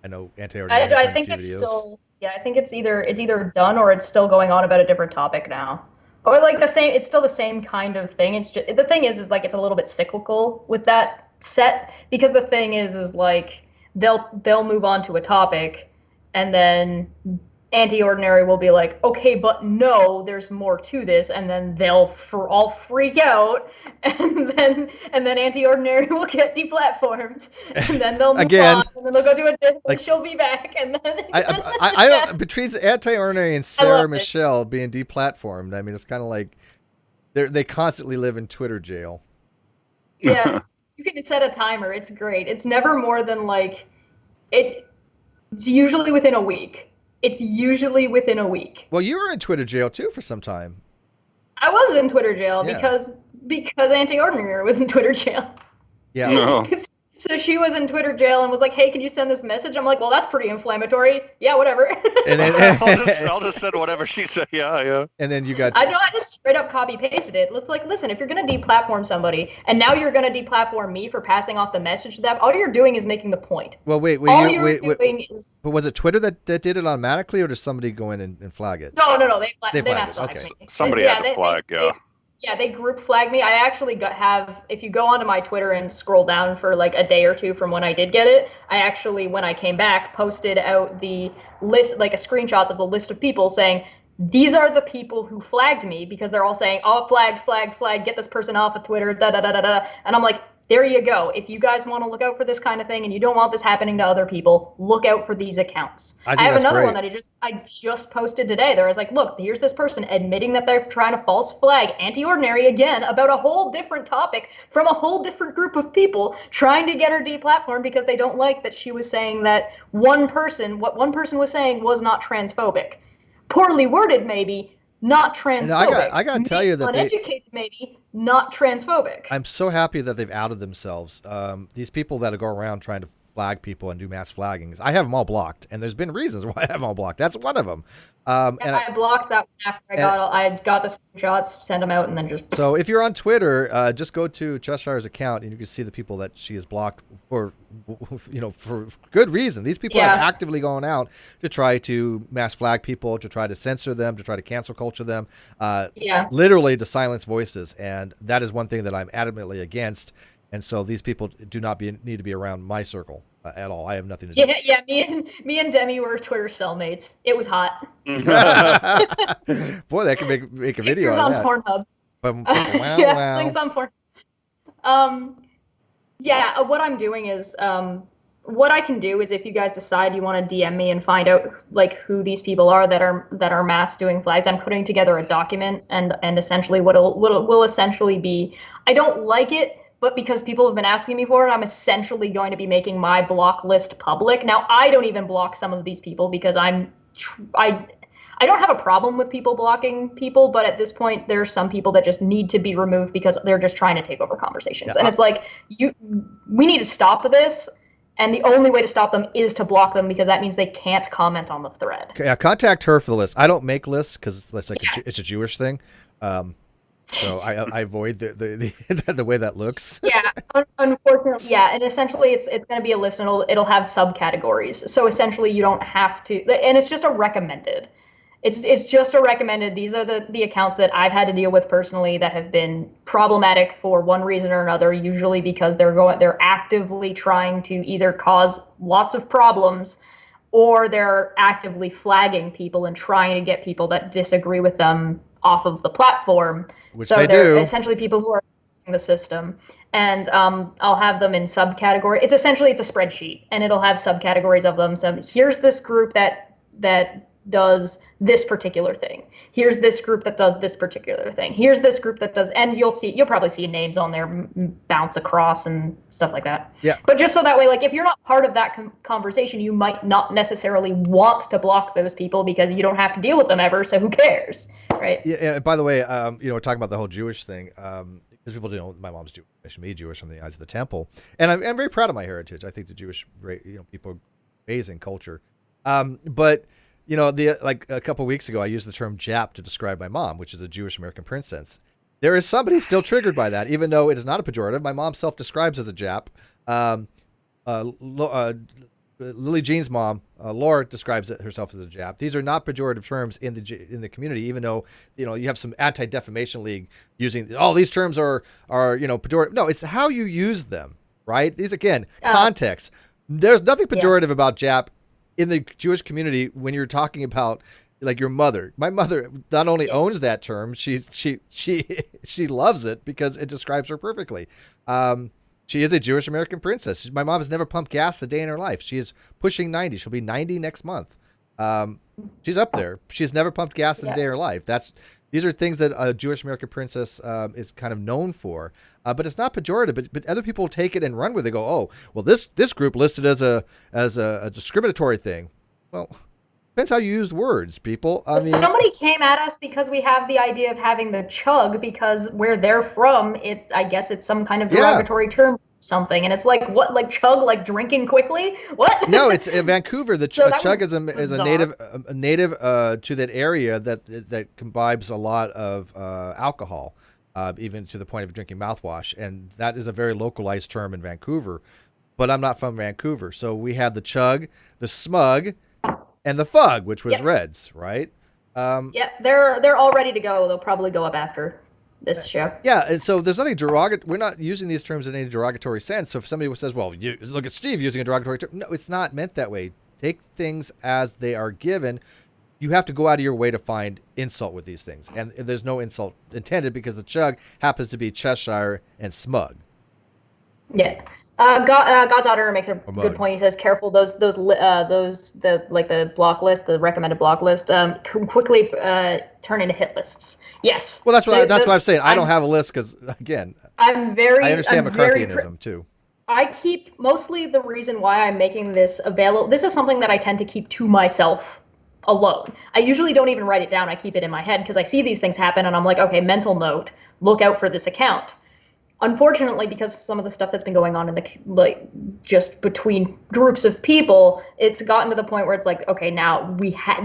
I know Anti-Ordinary. I think it's still. Yeah, I think it's either done or it's still going on about a different topic now. Or like the same, it's still the same kind of thing. It's just, the thing is like it's a little bit cyclical with that set, because the thing is like they'll move on to a topic, and then Anti-Ordinary will be like, okay, but no, there's more to this, and then they'll all freak out, and then Anti-Ordinary will get deplatformed, and then they'll move Again, on, and then they'll go do a dip, like, and she'll be back, and then I don't, between Anti-Ordinary and Sarah Michelle being deplatformed, I mean, it's kind of like they constantly live in Twitter jail. Yeah, you can set a timer. It's great. It's never more than like it's usually within a week. It's usually within a week. Well, you were in Twitter jail too for some time. I was in Twitter jail because Anti-Ordinary was in Twitter jail. Yeah. No. So she was in Twitter jail and was like, "Hey, can you send this message?" I'm like, "Well, that's pretty inflammatory. Yeah, whatever." And then, I'll just send whatever she said. Yeah. And then you got. I just straight up copy pasted it. Let's like, listen, if you're gonna deplatform somebody, and now you're gonna deplatform me for passing off the message to them, all you're doing is making the point. Well, wait. But was it Twitter that did it automatically, or does somebody go in and flag it? No. They flagged mass it. flagged Okay. me. Somebody had to flag. They group flagged me. I actually if you go onto my Twitter and scroll down for like a day or two from when I did get it, I actually, when I came back, posted out the list, like a screenshot of the list of people saying, these are the people who flagged me, because they're all saying, oh, flag, get this person off of Twitter, da da da da da. And I'm like, there you go. If you guys want to look out for this kind of thing and you don't want this happening to other people, look out for these accounts. I have another one that I just posted today. There was like, look, here's this person admitting that they're trying to false flag Anti-Ordinary again about a whole different topic from a whole different group of people, trying to get her deplatformed because they don't like that she was saying that what one person was saying was not transphobic. Poorly worded, maybe, not transphobic. I got to tell you that uneducated, maybe, not transphobic. I'm so happy that they've outed themselves. These people that go around trying to flag people and do mass flaggings, I have them all blocked, and there's been reasons why I have them all blocked. That's one of them. And I blocked that one after I got the screenshots, sent them out, and then just. So if you're on Twitter, just go to Cheshire's account, and you can see the people that she has blocked for good reason. These people have actively gone out to try to mass flag people, to try to censor them, to try to cancel culture them, literally to silence voices. And that is one thing that I'm adamantly against. And so these people do not need to be around my circle at all. I have nothing to do. Yeah. Me and Demi were Twitter cellmates. It was hot. Boy, that could make a video on that. Pornhub. Wow. Links on Pornhub. What I'm doing is, what I can do is, if you guys decide you want to DM me and find out like who these people are that are mass doing flags, I'm putting together a document, and essentially what will essentially be, I don't like it, but because people have been asking me for it, I'm essentially going to be making my block list public. Now, I don't even block some of these people because I don't have a problem with people blocking people, but at this point, there are some people that just need to be removed because they're just trying to take over conversations. Yeah. And it's like, we need to stop this, and the only way to stop them is to block them, because that means they can't comment on the thread. Yeah, contact her for the list. I don't make lists because it's like it's a Jewish thing. So I avoid the way that looks. Yeah, unfortunately, yeah, and essentially it's going to be a list, and it'll have subcategories. So essentially, you don't have to, and it's just a recommended. It's just a recommended. These are the accounts that I've had to deal with personally that have been problematic for one reason or another. Usually because they're actively trying to either cause lots of problems, or they're actively flagging people and trying to get people that disagree with them off of the platform. Which so they're do. Essentially people who are using the system. And I'll have them in subcategory. It's a spreadsheet, and it'll have subcategories of them. So here's this group that does this particular thing. Here's this group that does this particular thing. Here's this group that does, and you'll probably see names on there bounce across and stuff like that. Yeah. But just so that way, like, if you're not part of that conversation, you might not necessarily want to block those people because you don't have to deal with them ever. So who cares, right? Yeah. And by the way, we're talking about the whole Jewish thing. Because people know my mom's Jewish, me Jewish from the eyes of the temple, and I'm very proud of my heritage. I think the Jewish, people are amazing culture. But a couple of weeks ago, I used the term Jap to describe my mom, which is a Jewish American princess. There is somebody still triggered by that, even though it is not a pejorative. My mom self-describes as a Jap. Lily Jean's mom, Laura, describes herself as a Jap. These are not pejorative terms in the community, even though you have some anti-defamation league using these terms are pejorative. No, it's how you use them, right? These again, context. There's nothing pejorative about Jap in the Jewish community, when you're talking about like your mother, my mother not only owns that term, she loves it because it describes her perfectly. She is a Jewish American princess. My mom has never pumped gas a day in her life. She is pushing 90. She'll be 90 next month. She's up there. She's never pumped gas in a day in her life. These are things that a Jewish American princess is kind of known for. But it's not pejorative. But other people take it and run with it. Go, oh, well, this group listed as a discriminatory thing. Well, depends how you use words, people. Somebody came at us because we have the idea of having the chug because where they're from, I guess it's some kind of derogatory term. Something, and it's like, what, like chug, like drinking quickly? What? No, it's in Vancouver. The chug is a native to that area that imbibes a lot of alcohol, even to the point of drinking mouthwash, and that is a very localized term in Vancouver. But I'm not from Vancouver, so we had the chug, the smug, and the fug, which was Reds, right? They're all ready to go. They'll probably go up after this show. Yeah, and so there's nothing derogatory. We're not using these terms in any derogatory sense. So if somebody says, well, you look at Steve using a derogatory term. No, it's not meant that way. Take things as they are given. You have to go out of your way to find insult with these things. And there's no insult intended because the chug happens to be Cheshire and smug. Yeah. God's Daughter makes a good point. He says, "Careful, the block list, the recommended block list, can quickly turn into hit lists." Yes. Well, that's what I'm saying. I don't have a list because, again, I understand McCarthyism too. I keep mostly the reason why I'm making this available. This is something that I tend to keep to myself alone. I usually don't even write it down. I keep it in my head because I see these things happen and I'm like, okay, mental note, look out for this account. Unfortunately, because of some of the stuff that's been going on in just between groups of people, it's gotten to the point where it's like, okay, now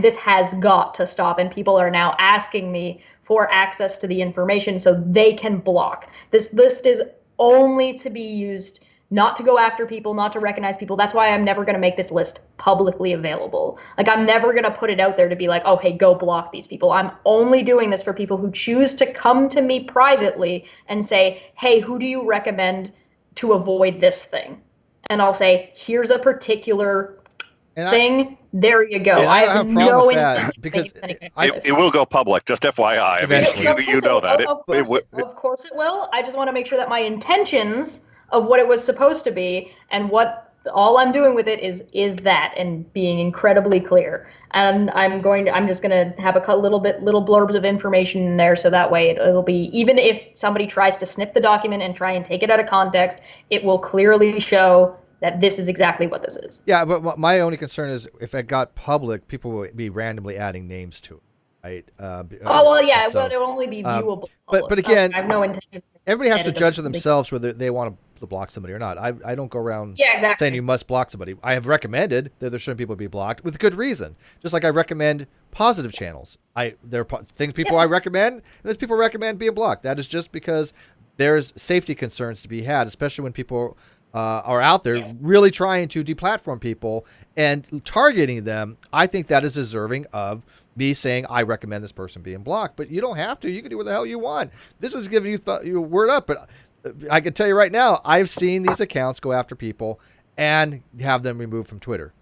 this has got to stop, and people are now asking me for access to the information so they can block. This list is only to be used not to go after people, not to recognize people. That's why I'm never going to make this list publicly available. Like, I'm never going to put it out there to be like, oh, hey, go block these people. I'm only doing this for people who choose to come to me privately and say, hey, who do you recommend to avoid this thing? And I'll say, here's a particular thing. There you go. I have no intent because it will go public. Just FYI. I mean, you know that. Of course it will. I just want to make sure that my intentions of what it was supposed to be and what all I'm doing with it is that, and being incredibly clear. And I'm just going to have a little blurbs of information in there, so that way it'll be, even if somebody tries to snip the document and try and take it out of context, it will clearly show that this is exactly what this is. Yeah, but my only concern is if it got public, people will be randomly adding names to it, right? But it will only be viewable. But again, I have no intention. Everybody has to judge for themselves whether they want to block somebody or not. I don't go around saying you must block somebody. I have recommended that there shouldn't people be blocked with good reason. Just like I recommend positive channels. There are things I recommend, and there's people recommend being blocked. That is just because there's safety concerns to be had, especially when people are out there really trying to deplatform people and targeting them. I think that is deserving of me saying I recommend this person being blocked, but you don't have to. You can do what the hell you want. This is giving you your word up, but I can tell you right now, I've seen these accounts go after people and have them removed from Twitter.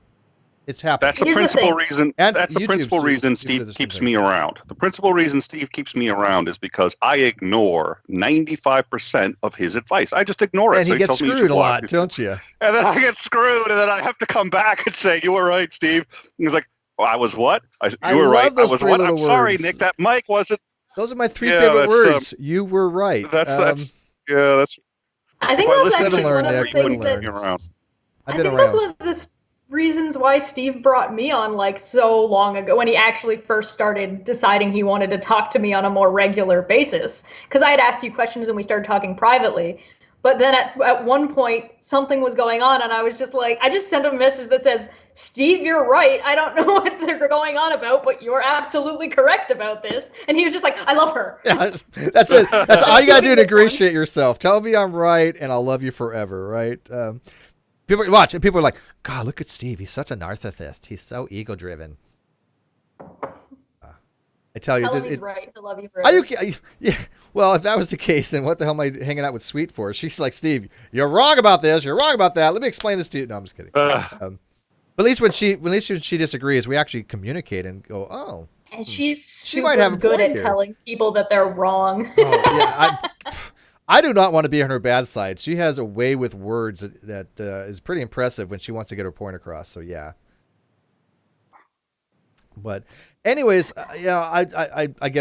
It's happening. That's the principal reason. That's the principal reason Steve keeps me around. The principal reason Steve keeps me around is because I ignore 95% of his advice. I just ignore it. And he gets screwed a lot, don't you? And then I get screwed, and then I have to come back and say, "You were right, Steve." And he's like, "Well, I was what? You were right. I was what? I'm sorry, Nick. That mic wasn't." Those are my three favorite words. You were right. That's. I think that's actually one of the things that's. I think that's one of the reasons why Steve brought me on like so long ago, when he actually first started deciding he wanted to talk to me on a more regular basis. Because I had asked you questions and we started talking privately. But then at one point, something was going on, and I was just like, I just sent him a message that says, Steve, you're right. I don't know what they're going on about, but you're absolutely correct about this. And he was just like, I love her. Yeah, that's it. That's all you got to do to ingratiate yourself. Tell me I'm right, and I'll love you forever, right? People watch, and people are like, God, look at Steve. He's such a narcissist. He's so ego-driven. I tell you, he's right to love you forever. Yeah. Well, if that was the case, then what the hell am I hanging out with Sweet for? She's like, Steve, you're wrong about this. You're wrong about that. Let me explain this to you. No, I'm just kidding. But at least when she disagrees, we actually communicate and go, oh. And she's She might have super a good point at here. telling people that they're wrong. Oh yeah, I do not want to be on her bad side. She has a way with words that is pretty impressive when she wants to get her point across. So yeah. But anyways, again,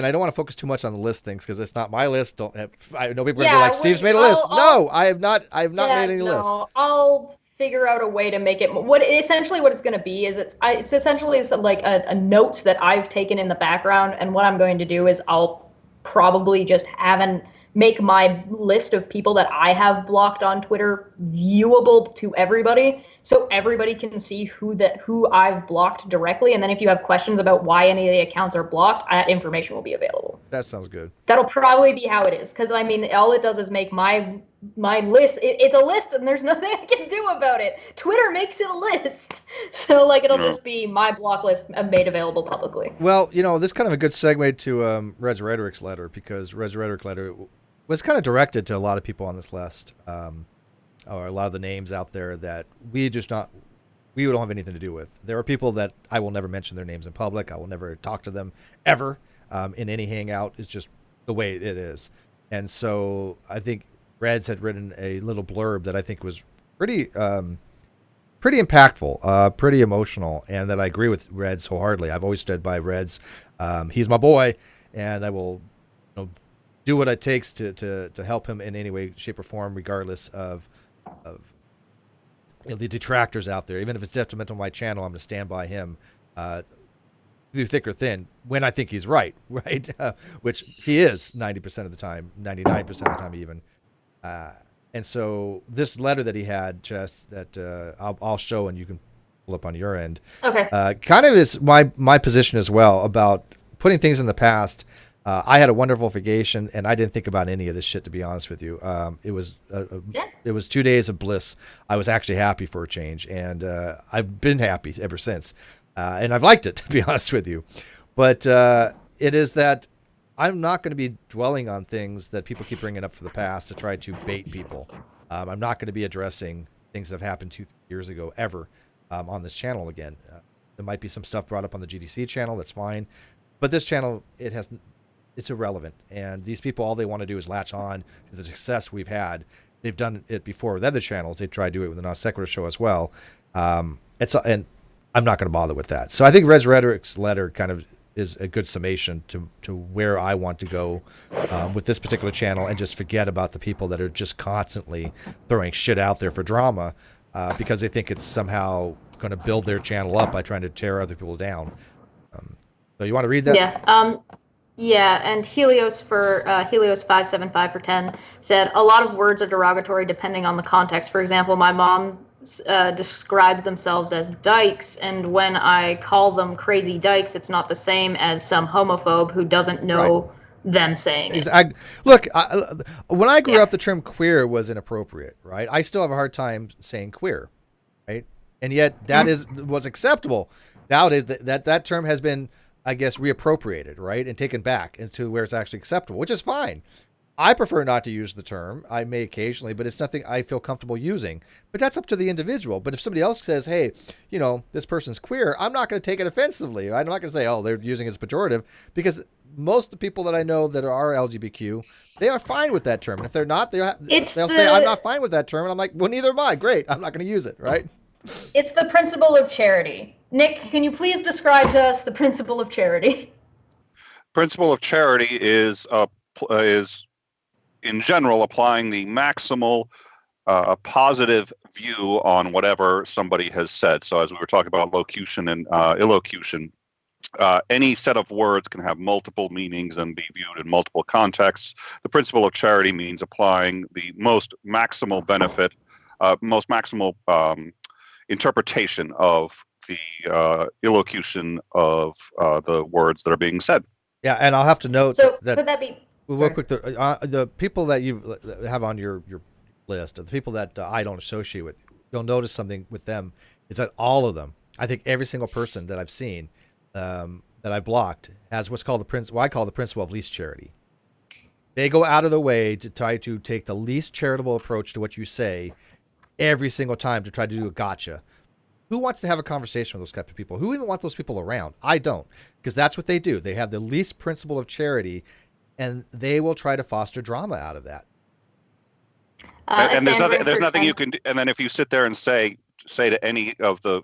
I don't want to focus too much on the listings because it's not my list. I know people are gonna be like, Steve's made a list. No, I have not. I have not made any list. I'll figure out a way to make it. What it's going to be is it's essentially like a notes that I've taken in the background, and what I'm going to do is I'll probably just make my list of people that I have blocked on Twitter viewable to everybody, so everybody can see who I've blocked directly. And then if you have questions about why any of the accounts are blocked, that information will be available. That sounds good. That'll probably be how it is, because I mean, all it does is make my list. It's a list, and there's nothing I can do about it. Twitter makes it a list, so like it'll just be my block list made available publicly. Well, this is kind of a good segue to Reds Rhetoric's letter, because Reds Rhetoric letter was kind of directed to a lot of people on this list, or a lot of the names out there that we don't have anything to do with. There are people that I will never mention their names in public. I will never talk to them ever in any hangout. It's just the way it is. And so I think Reds had written a little blurb that I think was pretty impactful, pretty emotional, and that I agree with Reds wholeheartedly. I've always stood by Reds. He's my boy, and I will do what it takes to help him in any way, shape, or form, regardless of the detractors out there. Even if it's detrimental to my channel, I'm going to stand by him through thick or thin when I think he's right, which he is 90% of the time, 99% of the time even. And so this letter that he had, just that I'll show and you can pull up on your end. Okay. Kind of is my position as well about putting things in the past. I had a wonderful vacation, and I didn't think about any of this shit, to be honest with you. It was 2 days of bliss. I was actually happy for a change, and I've been happy ever since. And I've liked it, to be honest with you. But it is that I'm not going to be dwelling on things that people keep bringing up for the past to try to bait people. I'm not going to be addressing things that have happened 2 years ago ever on this channel again. There might be some stuff brought up on the GDC channel. That's fine. But this channel, it's irrelevant. And these people, all they want to do is latch on to the success we've had. They've done it before with other channels. They try to do it with the Non Sequitur show as well. And I'm not going to bother with that. So I think Reds Rhetoric's letter kind of is a good summation to where I want to go with this particular channel, and just forget about the people that are just constantly throwing shit out there for drama because they think it's somehow going to build their channel up by trying to tear other people down. So you want to read that? Yeah. Yeah, and Helios 575 for 10 said a lot of words are derogatory depending on the context. For example, my mom described themselves as dykes, and when I call them crazy dykes, it's not the same as some homophobe who doesn't know them saying it. When I grew up, the term queer was inappropriate, right? I still have a hard time saying queer, right? And yet that was acceptable. Nowadays, that term has been, I guess, reappropriated, right, and taken back into where it's actually acceptable, which is fine. I prefer not to use the term. I may occasionally, but it's nothing I feel comfortable using. But that's up to the individual. But if somebody else says, hey, this person's queer, I'm not going to take it offensively. I'm not going to say, oh, they're using it as pejorative, because most of the people that I know that are LGBTQ, they are fine with that term. And if they're not, they'll say, I'm not fine with that term. And I'm like, well, neither am I. Great. I'm not going to use it, right? It's the principle of charity. Nick, can you please describe to us the principle of charity? Principle of charity is in general applying the maximal positive view on whatever somebody has said. So as we were talking about locution and illocution, any set of words can have multiple meanings and be viewed in multiple contexts. The principle of charity means applying the most maximal benefit, most maximal interpretation of the illocution of the words that are being said. Yeah, and I'll have to note that could that be... Real quick, the people that you have on your list, the people that I don't associate with, you'll notice something with them is that all of them, I think every single person that I've seen that I've blocked has what's called what I call the principle of least charity. They go out of their way to try to take the least charitable approach to what you say every single time to try to do a gotcha. Who wants to have a conversation with those type of people? Who even want those people around? I don't, because that's what they do. They have the least principle of charity, and they will try to foster drama out of that. And there's nothing you can do. And then if you sit there and say to any of the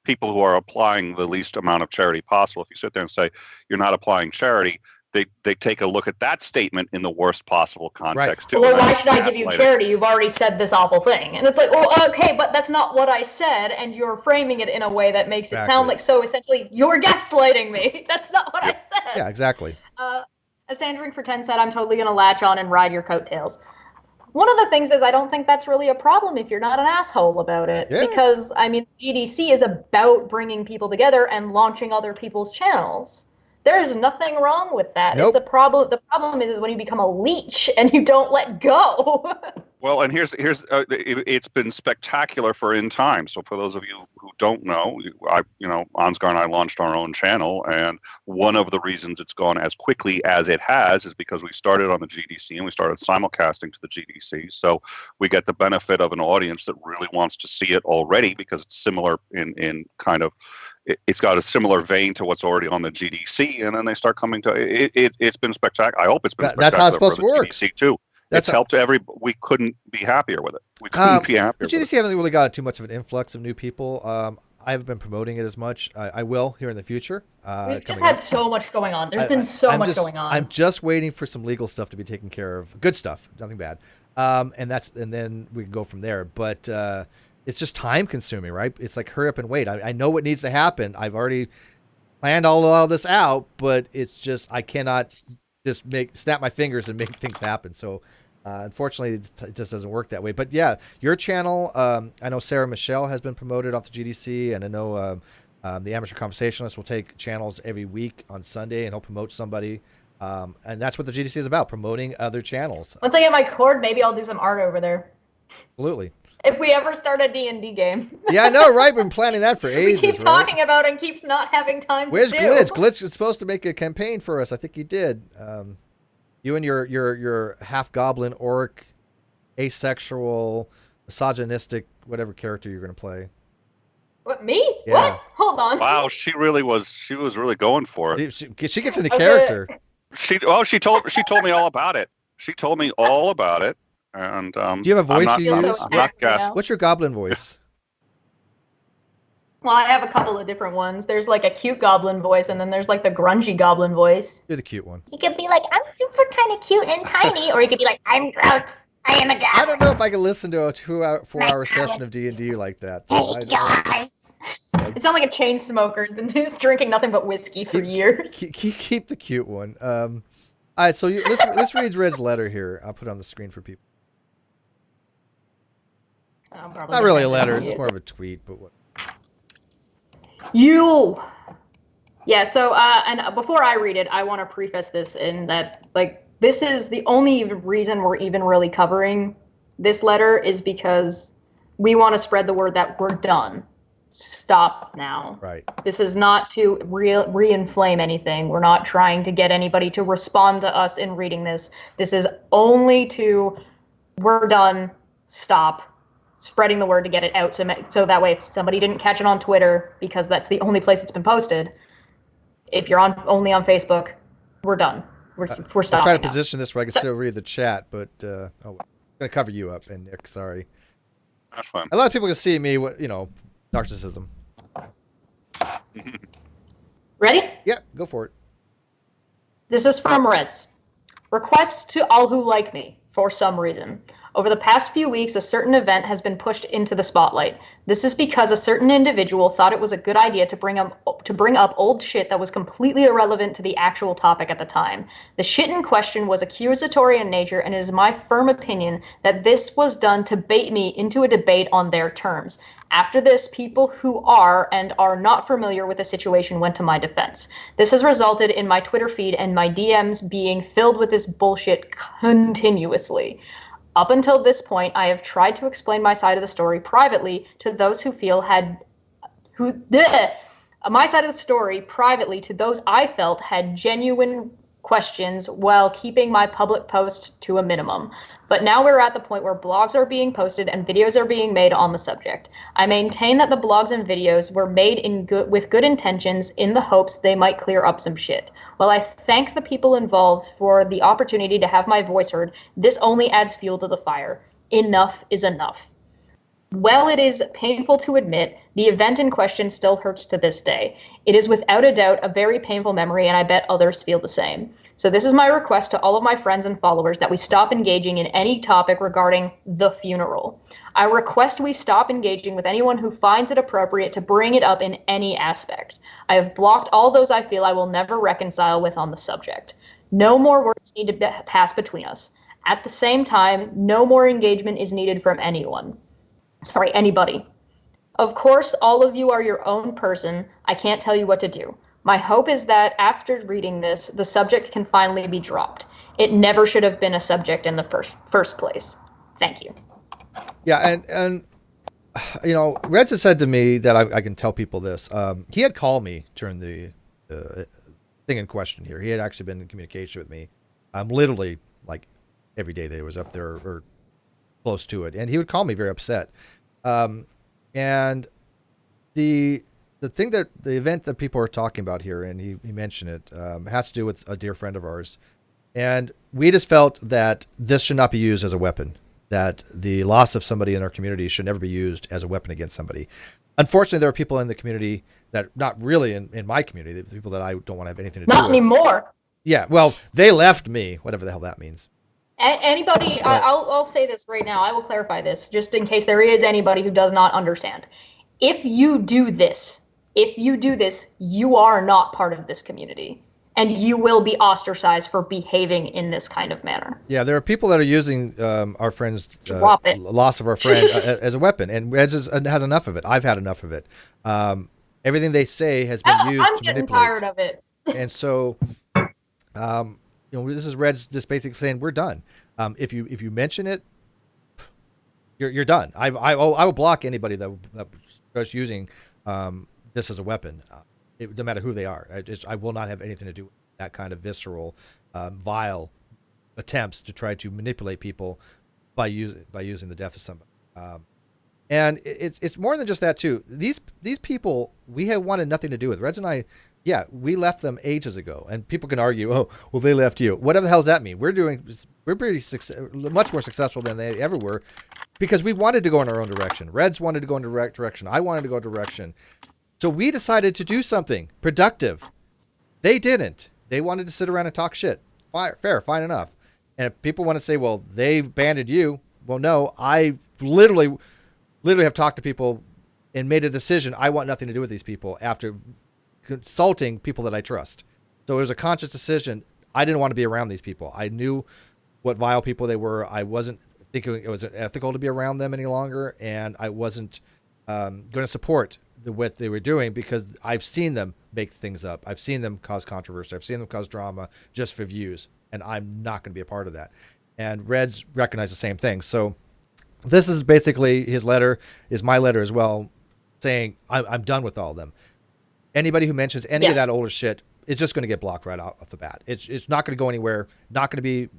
people who are applying the least amount of charity possible, if you sit there and say you're not applying charity, they take a look at that statement in the worst possible context too. Well, why should I give you charity? You've already said this awful thing. And it's like, well, okay, but that's not what I said, and you're framing it in a way that makes it sound like, so essentially you're gaslighting me. That's not what I said. Yeah, exactly. As Sandring for 10 said, I'm totally going to latch on and ride your coattails. One of the things is I don't think that's really a problem if you're not an asshole about it. Yeah. Because, I mean, GDC is about bringing people together and launching other people's channels. There's nothing wrong with that. Nope. It's a problem. The problem is when you become a leech and you don't let go. Well, and here's it's been spectacular for In Time. So for those of you who don't know, Ansgar and I launched our own channel, and one of the reasons it's gone as quickly as it has is because we started on the GDC and we started simulcasting to the GDC. So we get the benefit of an audience that really wants to see it already because it's similar in kind of. It's got a similar vein to what's already on the GDC, and then they start coming to it. It's been spectacular. I hope it's been spectacular. That's how it's supposed for to the work. GDC too. It's helped we couldn't be happier with it. We couldn't be happier. The GDC hasn't really got too much of an influx of new people. I haven't been promoting it as much. I will here in the future. We've just had so much going on. There's been so much going on. I'm just waiting for some legal stuff to be taken care of. Good stuff, nothing bad. And then we can go from there. But it's just time consuming, right? It's like hurry up and wait. I know what needs to happen. I've already planned all of this out, but it's just I cannot just snap my fingers and make things happen. So unfortunately, it just doesn't work that way. But yeah, your channel, I know Sarah Michelle has been promoted off the GDC, and I know the Amateur Conversationalist will take channels every week on Sunday, and he'll promote somebody. And that's what the GDC is about, promoting other channels. Once I get my cord, maybe I'll do some art over there. Absolutely. If we ever start a D&D game. Yeah, I know, right? We've been planning that for ages. We keep talking about it and keeps not having time Where's to do. Glitch? Glitch was supposed to make a campaign for us. I think you did. You and your half-goblin, orc, asexual, misogynistic, whatever character you're going to play. What, me? Yeah. What? Hold on. Wow, she was really going for it. She gets into character. She told me all about it. She told me all about it. And do you have a voice you use? What's your goblin voice? Well, I have a couple of different ones. There's like a cute goblin voice, and then there's like the grungy goblin voice. You're the cute one. You could be like, I'm super kind of cute and tiny, or you could be like, I'm gross. I am a goblin. I don't know if I can listen to a 4-hour session of D&D like that. Hey, guys. It sounds like a chain smoker. He's been drinking nothing but whiskey for years. Keep the cute one. All right, so let's read Red's letter here. I'll put it on the screen for people. Not really a letter, it's more of a tweet, but what? Yeah, so, and before I read it, I want to preface this in that, like, this is the only reason we're even really covering this letter is because we want to spread the word that we're done. Stop now. Right. This is not to re-inflame anything. We're not trying to get anybody to respond to us in reading this. This is only to, we're done, stop. Spreading the word to get it out, so that way if somebody didn't catch it on Twitter, because that's the only place it's been posted, if you're only on Facebook, we're done. We're stopping. I'm trying to position this where I can still read the chat, but I'm going to cover you up, and Nick, sorry. That's fine. A lot of people can see me, narcissism. Ready? Yeah, go for it. This is from Reds. Request to all who like me, for some reason. Over the past few weeks, a certain event has been pushed into the spotlight. This is because a certain individual thought it was a good idea to bring up old shit that was completely irrelevant to the actual topic at the time. The shit in question was accusatory in nature, and it is my firm opinion that this was done to bait me into a debate on their terms. After this, people who are and are not familiar with the situation went to my defense. This has resulted in my Twitter feed and my DMs being filled with this bullshit continuously. Up until this point, I have tried to explain my side of the story privately to those my side of the story privately to those I felt had genuine questions while keeping my public posts to a minimum. But now we're at the point where blogs are being posted and videos are being made on the subject. I maintain that the blogs and videos were made with good intentions in the hopes they might clear up some shit. While I thank the people involved for the opportunity to have my voice heard, this only adds fuel to the fire. Enough is enough. While it is painful to admit, the event in question still hurts to this day. It is without a doubt a very painful memory, and I bet others feel the same. So this is my request to all of my friends and followers that we stop engaging in any topic regarding the funeral. I request we stop engaging with anyone who finds it appropriate to bring it up in any aspect. I have blocked all those I feel I will never reconcile with on the subject. No more words need to pass between us. At the same time, no more engagement is needed from anybody. Of course, all of you are your own person. I can't tell you what to do. My hope is that after reading this, the subject can finally be dropped. It never should have been a subject in the first place. Thank you. Yeah, and you know, Reds has said to me that I can tell people this. He had called me during the thing in question here. He had actually been in communication with me, literally like every day that he was up there or close to it, and he would call me very upset. And the thing that the event that people are talking about here, and he mentioned it, has to do with a dear friend of ours, and we just felt that this should not be used as a weapon. That the loss of somebody in our community should never be used as a weapon against somebody. Unfortunately, there are people in the community that, not really in my community, the people that I don't want to have anything to do with. Not anymore. Yeah, well, they left me, whatever the hell that means. Anybody, I'll say this right now. I will clarify this just in case there is anybody who does not understand. If you do this, you are not part of this community. And you will be ostracized for behaving in this kind of manner. Yeah, there are people that are using our friend's loss of our friend as a weapon, and Reds has enough of it. I've had enough of it. Everything they say has been used I'm to getting manipulate. tired of it. And so, this is Reds just basically saying we're done. If you mention it, you're done. I will block anybody that starts using this as a weapon. No matter who they are. I will not have anything to do with that kind of visceral, vile attempts to try to manipulate people by using the death of somebody. And it's more than just that too. These people we have wanted nothing to do with. Reds and I, yeah, we left them ages ago. And people can argue, oh, well, they left you. Whatever the hell does that mean? We're much more successful than they ever were, because we wanted to go in our own direction. Reds wanted to go in a direct direction. I wanted to go a direction. So we decided to do something productive. They didn't. They wanted to sit around and talk shit. Fair, fine enough. And if people want to say, well, they banded you. Well, no, I literally have talked to people and made a decision. I want nothing to do with these people after consulting people that I trust. So it was a conscious decision. I didn't want to be around these people. I knew what vile people they were. I wasn't thinking it was ethical to be around them any longer. And I wasn't going to support what they were doing, because I've seen them make things up. I've seen them cause controversy. I've seen them cause drama just for views, and I'm not going to be a part of that. And Reds recognize the same thing. So this is basically his letter, is my letter as well, saying I'm done with all of them. Anybody who mentions any of that older shit is just going to get blocked right off the bat. It's not going to go anywhere. Not going to be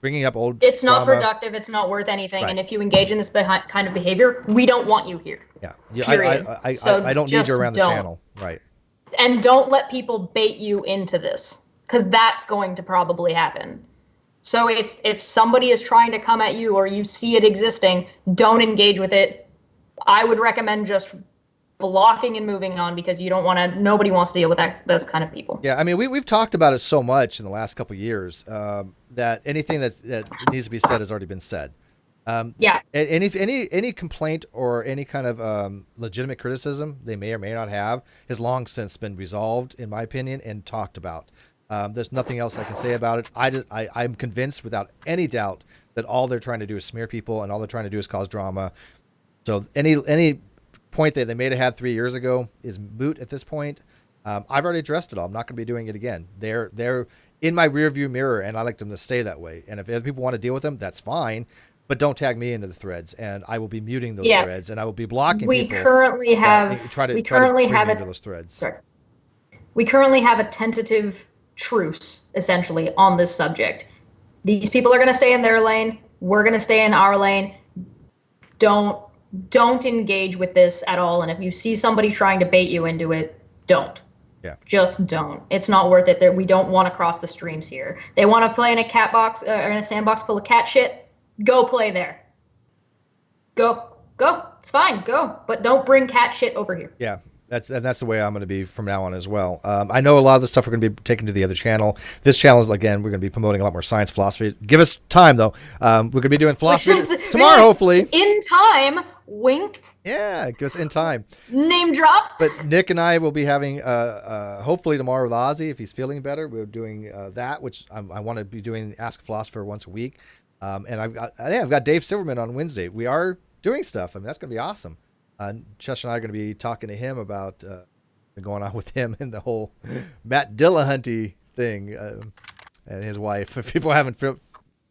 bringing up old. It's not drama. Productive. It's not worth anything. Right. And if you engage in this kind of behavior, we don't want you here. Yeah. Period. I don't need you around the channel. Right. And don't let people bait you into this, because that's going to probably happen. So if somebody is trying to come at you or you see it existing, don't engage with it. I would recommend just blocking and moving on, because you don't want to. Nobody wants to deal with those kind of people. Yeah, I mean, we've talked about it so much in the last couple of years that anything that needs to be said has already been said. Any complaint or any kind of legitimate criticism they may or may not have has long since been resolved, in my opinion, and talked about. There's nothing else I can say about it. I'm convinced without any doubt that all they're trying to do is smear people, and all they're trying to do is cause drama. So any point that they may have had 3 years ago is moot at this point. I've already addressed it all. I'm not going to be doing it again. They're in my rearview mirror, and I like them to stay that way. And if other people want to deal with them, that's fine. But don't tag me into the threads, and I will be muting those threads, and I will be blocking people. We currently have those threads. We currently have a tentative truce, essentially, on this subject. These people are going to stay in their lane. We're going to stay in our lane. Don't engage with this at all. And if you see somebody trying to bait you into it, don't. Yeah. Just don't. It's not worth it. We don't want to cross the streams here. They want to play in a cat box or in a sandbox full of cat shit. Go play there. Go. It's fine. Go. But don't bring cat shit over here. Yeah. That's the way I'm going to be from now on as well. I know a lot of the stuff we're going to be taking to the other channel. This channel is, again, we're going to be promoting a lot more science, philosophy. Give us time, though. We're going to be doing philosophy tomorrow, hopefully. In time. Wink. Yeah, give us in time. Name drop. But Nick and I will be having, hopefully tomorrow with Ozzy, if he's feeling better. We're doing that, which I want to be doing Ask a Philosopher once a week. And I've got Dave Silverman on Wednesday. We are doing stuff. I mean, that's going to be awesome. Chesh and I are going to be talking to him about going on with him and the whole Matt Dillahunty thing and his wife. If people haven't,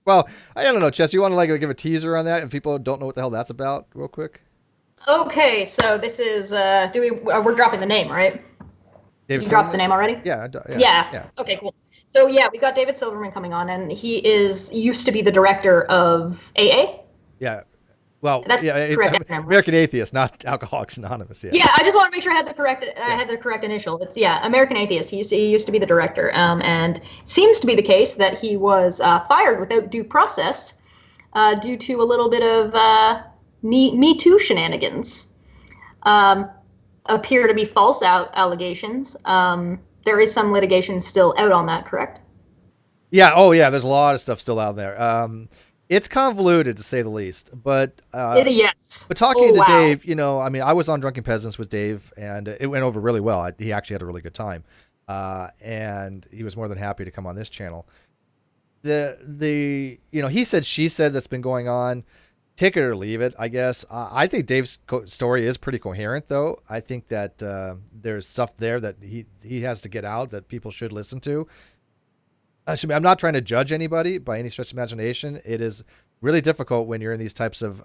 well, I don't know, Chesh, you want to give a teaser on that if people don't know what the hell that's about, real quick? Okay, so this is we're dropping the name, right? You dropped the name already? Yeah. Okay, cool. So yeah, we got David Silverman coming on, and he used to be the director of AA. Yeah. Well, that's correct. American Atheist, not Alcoholics Anonymous. Yeah, I just want to make sure I had the correct initial. It's American Atheist. He used to be the director, and seems to be the case that he was fired without due process due to a little bit of Me Too shenanigans. Appear to be false allegations. There is some litigation still out on that, correct? Yeah. Oh, yeah. There's a lot of stuff still out there. It's convoluted, to say the least. But yes. But talking to Dave, I was on Drunken Peasants with Dave, and it went over really well. He actually had a really good time, and he was more than happy to come on this channel. He said, she said that's been going on. Take it or leave it, I guess. I think Dave's story is pretty coherent, though. I think that there's stuff there that he has to get out that people should listen to. I'm not trying to judge anybody by any stretch of imagination. It is really difficult when you're in these types of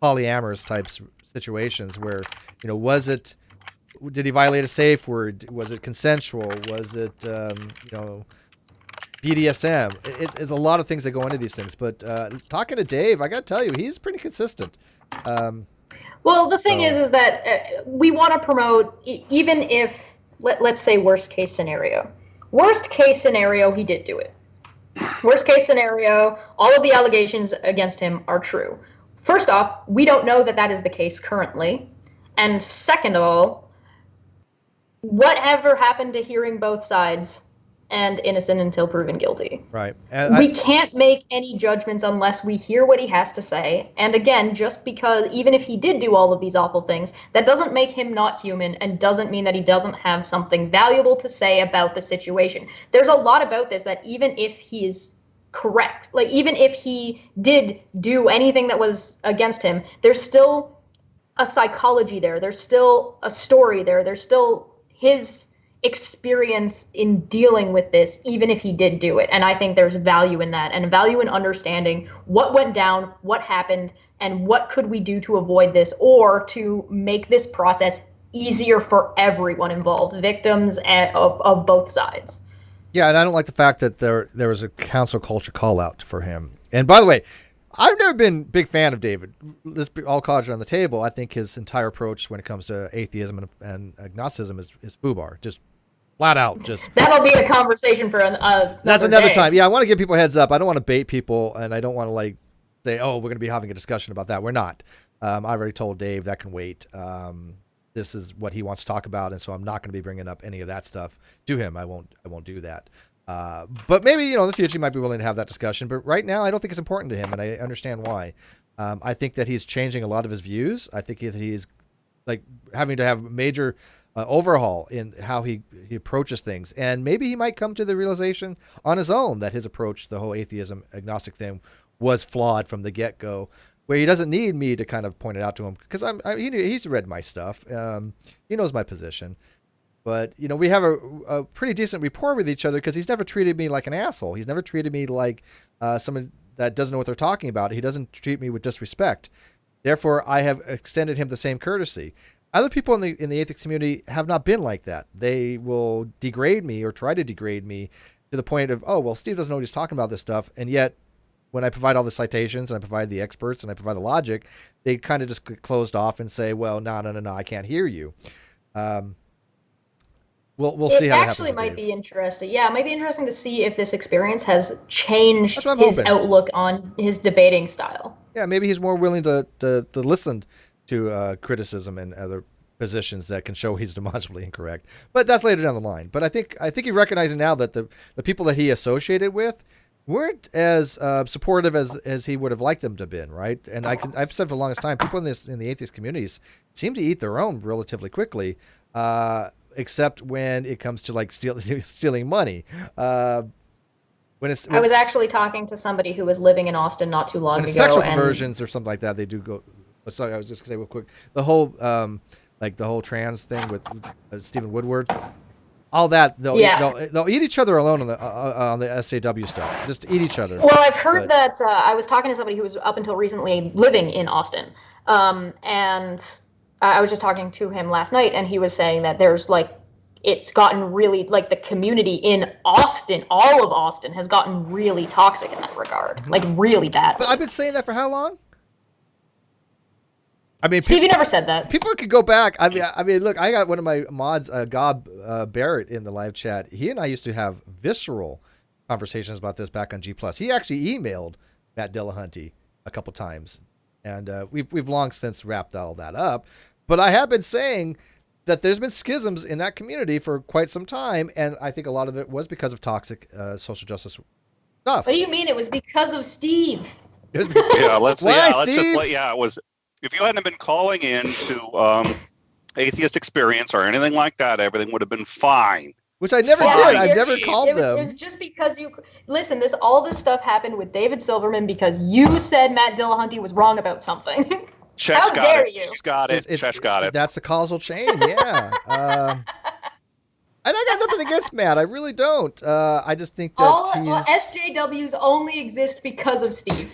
polyamorous types situations where, did he violate a safe word? Was it consensual? Was it, BDSM? It's a lot of things that go into these things. But talking to Dave, I got to tell you, he's pretty consistent. Well, the thing is that we want to promote, even if, let's say worst case scenario. Worst case scenario, he did do it. Worst case scenario, all of the allegations against him are true. First off, we don't know that is the case currently. And second of all, whatever happened to hearing both sides and innocent until proven guilty. Right. We can't make any judgments unless we hear what he has to say. And again, just because even if he did do all of these awful things, that doesn't make him not human and doesn't mean that he doesn't have something valuable to say about the situation. There's a lot about this that even if he is correct, even if he did do anything that was against him, there's still a psychology there. There's still a story there. There's still his experience in dealing with this, even if he did do it. And I think there's value in that, and value in understanding what went down, what happened, and what could we do to avoid this or to make this process easier for everyone involved, victims of both sides. Yeah, and I don't like the fact that there was a cancel culture call out for him. And by the way, I've never been a big fan of David. Let's be all cards on the table. I think his entire approach when it comes to atheism and agnosticism is FUBAR. Just flat out. Just that'll be a conversation for that's another day. time. Yeah, I want to give people a heads up. I don't want to bait people, and I don't want to say, oh, we're going to be having a discussion about that. We're not. I've already told Dave that can wait. This is what he wants to talk about, and so I'm not going to be bringing up any of that stuff to him. I won't do that. But maybe, in the future he might be willing to have that discussion. But right now, I don't think it's important to him, and I understand why. I think that he's changing a lot of his views. I think he's having to have major overhaul in how he approaches things. And maybe he might come to the realization on his own that his approach, the whole atheism agnostic thing, was flawed from the get-go, where he doesn't need me to kind of point it out to him, because he's read my stuff. He knows my position. But, we have a pretty decent rapport with each other because he's never treated me like an asshole. He's never treated me like someone that doesn't know what they're talking about. He doesn't treat me with disrespect. Therefore, I have extended him the same courtesy. Other people in the atheist community have not been like that. They will degrade me or try to degrade me to the point of, oh, well, Steve doesn't know what he's talking about this stuff. And yet when I provide all the citations and I provide the experts and I provide the logic, they kind of just get closed off and say, well, no, I can't hear you. We'll see how that happens. It actually might be interesting. Yeah, it might be interesting to see if this experience has changed his outlook on his debating style. Yeah, maybe he's more willing to listen to criticism and other positions that can show he's demonstrably incorrect. But that's later down the line. But I think he's recognizing now that the people that he associated with weren't as supportive as he would have liked them to have been, right? And I've said for the longest time, people in the atheist communities seem to eat their own relatively quickly, except when it comes to like stealing money. I was actually talking to somebody who was living in Austin not too long ago. Sexual conversions or something like that, they do go. Sorry, I was just gonna say real quick. The whole trans thing with Stephen Woodward, all that they'll eat each other alone on the SAW stuff. Just eat each other. Well, I've heard that. I was talking to somebody who was up until recently living in Austin, and I was just talking to him last night, and he was saying that there's it's gotten really, the community in Austin, all of Austin, has gotten really toxic in that regard, really bad. But I've been saying that for how long? I mean, Steve, you never said that. People could go back. I mean, look, I got one of my mods, Gob Barrett, in the live chat. He and I used to have visceral conversations about this back on G+. He actually emailed Matt Dillahunty a couple times, and we've long since wrapped all that up. But I have been saying that there's been schisms in that community for quite some time, and I think a lot of it was because of toxic social justice stuff. What do you mean it was because of Steve? It was. If you hadn't been calling in to Atheist Experience or anything like that, everything would have been fine. Which I never did. I've never called them. It was just because all this stuff happened with David Silverman because you said Matt Dillahunty was wrong about something. How dare you? She's got it. Chesh got it. That's the causal chain, yeah. And I got nothing against Matt. I really don't. I just think that SJWs only exist because of Steve.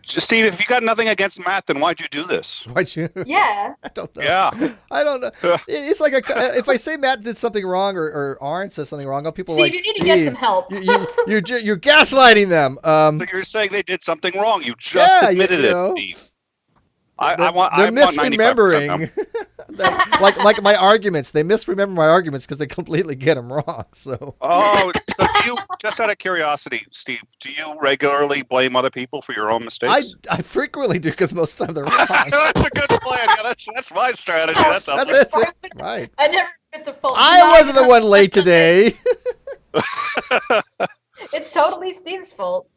Steve, if you got nothing against Matt, then why'd you do this? Why'd you? Yeah. I don't know. Yeah. I don't know. It's like if I say Matt did something wrong or Arn says something wrong, people Steve, you need to get some help. You're gaslighting them. So you're saying they did something wrong. You just admitted it, Steve. They're misremembering. like my arguments. They misremember my arguments because they completely get them wrong. So. Oh, so do you, just out of curiosity, Steve, do you regularly blame other people for your own mistakes? I frequently do because most of the time they're wrong. That's a good plan. Yeah, that's my strategy. That's it. Right. I never admit the fault. I wasn't the one late today. It's totally Steve's fault.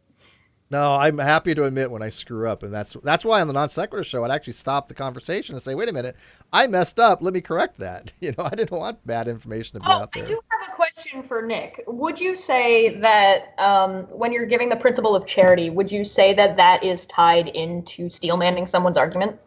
No, I'm happy to admit when I screw up, and that's why on the Non Sequitur show I'd actually stop the conversation and say, "Wait a minute, I messed up. Let me correct that." I didn't want bad information to be out there. I do have a question for Nick. Would you say that when you're giving the principle of charity, would you say that is tied into steelmanning someone's argument?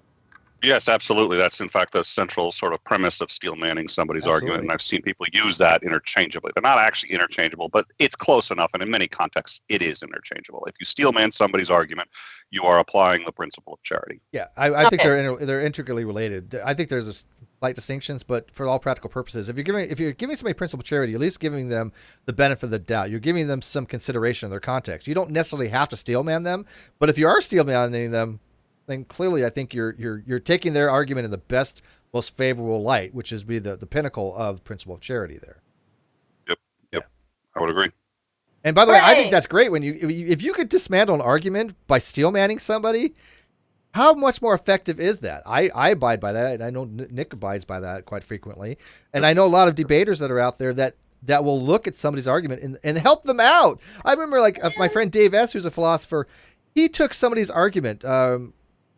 Yes, absolutely. That's, in fact, the central sort of premise of steel manning somebody's argument, and I've seen people use that interchangeably. They're not actually interchangeable, but it's close enough, and in many contexts, it is interchangeable. If you steel man somebody's argument, you are applying the principle of charity. Yeah, I think they're intricately related. I think there's a slight distinctions, but for all practical purposes, if you're giving somebody principle of charity, you're at least giving them the benefit of the doubt. You're giving them some consideration of their context. You don't necessarily have to steel man them, but if you are steel manning them, then clearly I think you're taking their argument in the best, most favorable light, which is the pinnacle of the principle of charity there. Yep. Yeah. I would agree. And by the way, I think that's great if you could dismantle an argument by steel manning somebody. How much more effective is that? I abide by that, and I know Nick abides by that quite frequently. And I know a lot of debaters that are out there that will look at somebody's argument and help them out. I remember my friend Dave S., who's a philosopher, he took somebody's argument,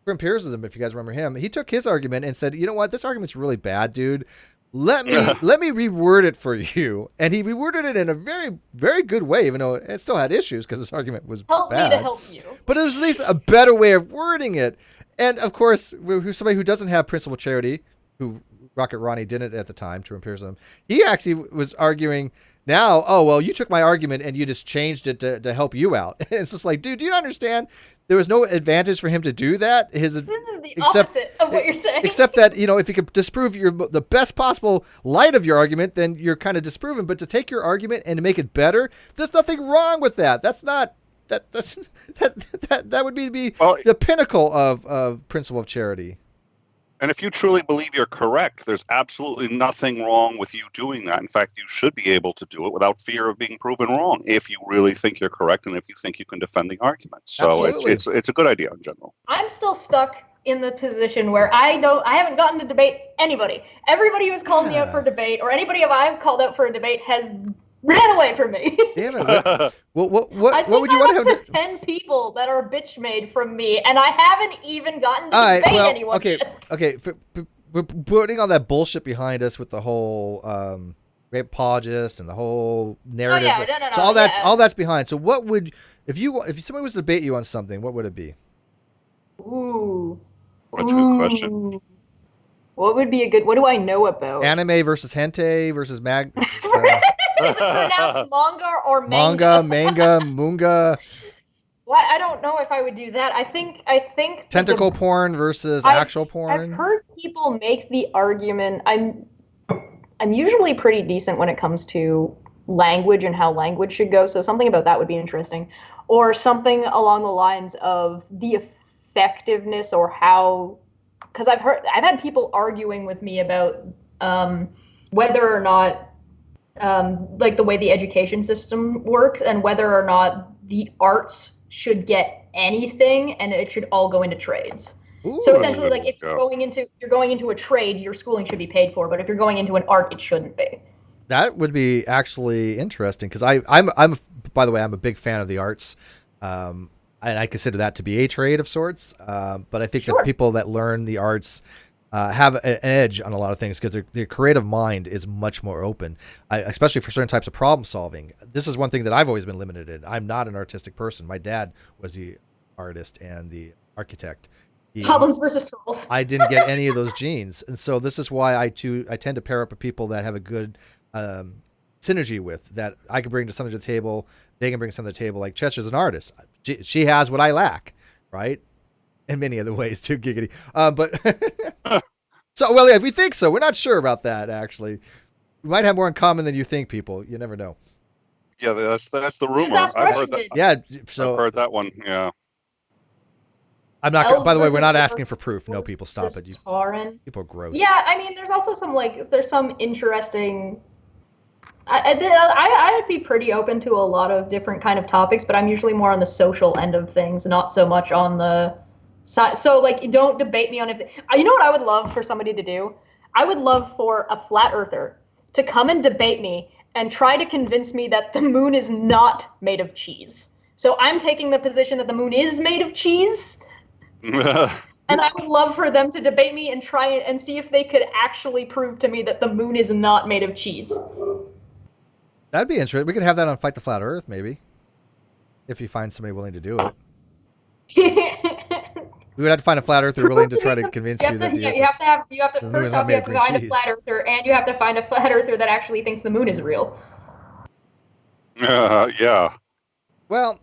from empiricism, if you guys remember him, he took his argument and said, "You know what? This argument's really bad, dude. Let me reword it for you." And he reworded it in a very, very good way, even though it still had issues because his argument was bad. Help me to help you. But it was at least a better way of wording it. And of course, somebody who doesn't have principle charity, who Rocket Ronnie didn't at the time, True Empiricism, he actually was arguing now, oh, well, you took my argument and you just changed it to help you out. And it's just like, dude, do you understand? There was no advantage for him to do that. This is the opposite of what you're saying. Except that, if you could disprove the best possible light of your argument, then you're kind of disproven. But to take your argument and to make it better, there's nothing wrong with that. That's not that would be the pinnacle of principle of charity. And if you truly believe you're correct, there's absolutely nothing wrong with you doing that. In fact, you should be able to do it without fear of being proven wrong if you really think you're correct and if you think you can defend the argument. So it's a good idea in general. I'm still stuck in the position where I haven't gotten to debate anybody. Everybody who's called me out for a debate or anybody I've called out for a debate has ran away from me. Damn it. What would you want to have? 10 people that are bitch made from me, and I haven't even gotten to debate anyone yet. Okay. We're putting all that bullshit behind us with the whole rape apologist and the whole narrative. Oh, yeah, no. So all that's behind. So what would if somebody was to debate you on something, what would it be? Ooh. That's a good question. What would be what do I know about? Anime versus hentai versus Is it pronounced manga or manga? Munga. What? I don't know if I would do that. I think tentacle porn versus actual porn. I've heard people make the argument. I'm usually pretty decent when it comes to language and how language should go. So something about that would be interesting, or something along the lines of the effectiveness or how. Because I've had people arguing with me about whether or not. Like the way the education system works and whether or not the arts should get anything and it should all go into trades. Ooh, so essentially, like if you're going into a trade, your schooling should be paid for, but if you're going into an art, it shouldn't be. That would be actually interesting because I'm by the way, I'm a big fan of the arts, and I consider that to be a trade of sorts. But I think that people that learn the arts have an edge on a lot of things because their creative mind is much more open, especially for certain types of problem solving. This is one thing that I've always been limited in. I'm not an artistic person. My dad was the artist and the architect. Goblins versus trolls. I didn't get any of those genes, and so this is why I tend to pair up with people that have a good synergy with that I can bring something to the table. They can bring something to the table. Like Chester's an artist. She has what I lack, right? In many other ways too, giggity. But so, well, yeah, we think so. We're not sure about that, actually. We might have more in common than you think, people. You never know. Yeah, that's the rumor. I've heard that. Yeah, so I've heard that one. Yeah. I'm not. By the way, we're not asking for proof. No, people, stop it. People are gross. Yeah, I mean, there's also there's some interesting. I'd be pretty open to a lot of different kind of topics, but I'm usually more on the social end of things, not so much on the. So, like, don't debate me on if. You know what I would love for somebody to do? I would love for a flat earther to come and debate me and try to convince me that the moon is not made of cheese. So I'm taking the position that the moon is made of cheese. And I would love for them to debate me and try and see if they could actually prove to me that the moon is not made of cheese. That'd be interesting. We could have that on Fight the Flat Earth, maybe. If you find somebody willing to do it. We would have to find a flat earther willing to try to convince you that you have to first off, you have to find a flat earther, and you have to find a flat earther that actually thinks the moon is real. Yeah. Well,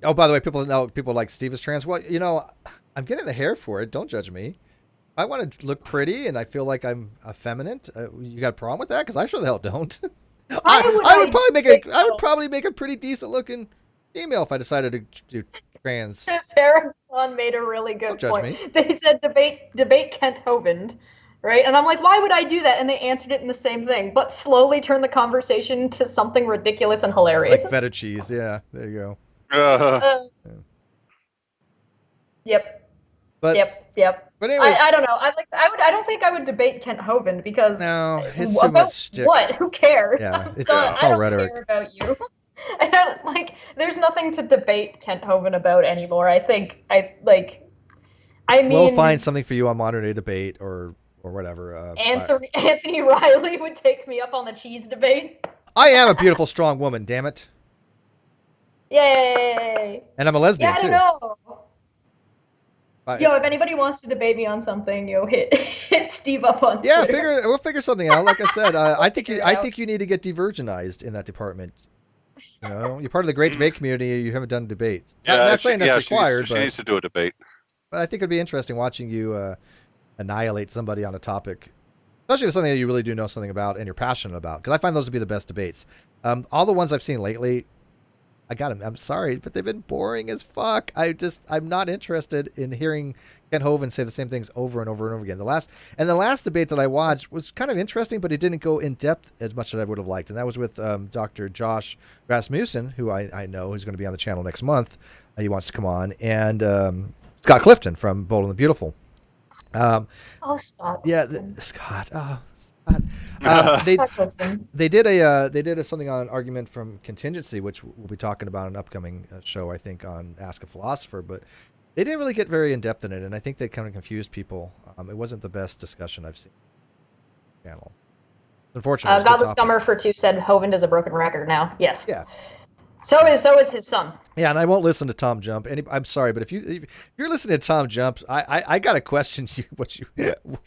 oh, by the way, people like Steve is trans. Well, I'm getting the hair for it. Don't judge me. I want to look pretty, and I feel like I'm effeminate. You got a problem with that? Because I sure the hell don't. I would probably make a pretty decent looking female if I decided to do trans. Paragon made a really good point. Me. They said debate Kent Hovind, right? And I'm like, why would I do that? And they answered it in the same thing, but slowly turned the conversation to something ridiculous and hilarious. Like feta cheese, yeah. There you go. Yep. Yep. But anyways, I don't know. I don't think I would debate Kent Hovind because his too much shtick. What? Who cares? Yeah, it's all rhetoric. I don't care about you. I don't there's nothing to debate Kent Hovind about anymore. I mean, we'll find something for you on Modern Day Debate or whatever. Anthony Riley would take me up on the cheese debate. I am a beautiful, strong woman. Damn it! Yay! And I'm a lesbian too. I don't know. Yo, if anybody wants to debate me on something, hit Steve up on Yeah, Twitter. we'll figure something out. Like I said, I think figure it I out. think you need to get divergenized in that department. You know, you're part of the great debate community. You haven't done debate. I'm not saying that's required, she needs to do a debate. but I think it'd be interesting watching you annihilate somebody on a topic, especially with something that you really do know something about and you're passionate about. Because I find those to be the best debates. All the ones I've seen lately, I'm sorry, but they've been boring as fuck. I'm not interested in hearing Ken Hovind say the same things over and over and over again. The last debate that I watched was kind of interesting, but it didn't go in depth as much as I would have liked. And that was with Dr. Josh Rasmussen, who I know is going to be on the channel next month. He wants to come on, and Scott Clifton from Bold and the Beautiful. Scott. Yeah, Scott. Oh, Scott. They did something on argument from contingency, which we'll be talking about in an upcoming show, I think, on Ask a Philosopher. But they didn't really get very in depth in it, and I think they kind of confused people. It wasn't the best discussion I've seen on the channel. Unfortunately, Godless Scummer for 2 said Hovind is a broken record now. Yes. Yeah. So is his son. Yeah, and I won't listen to Tom Jump. I'm sorry, but if you're listening to Tom Jump, I got to question you.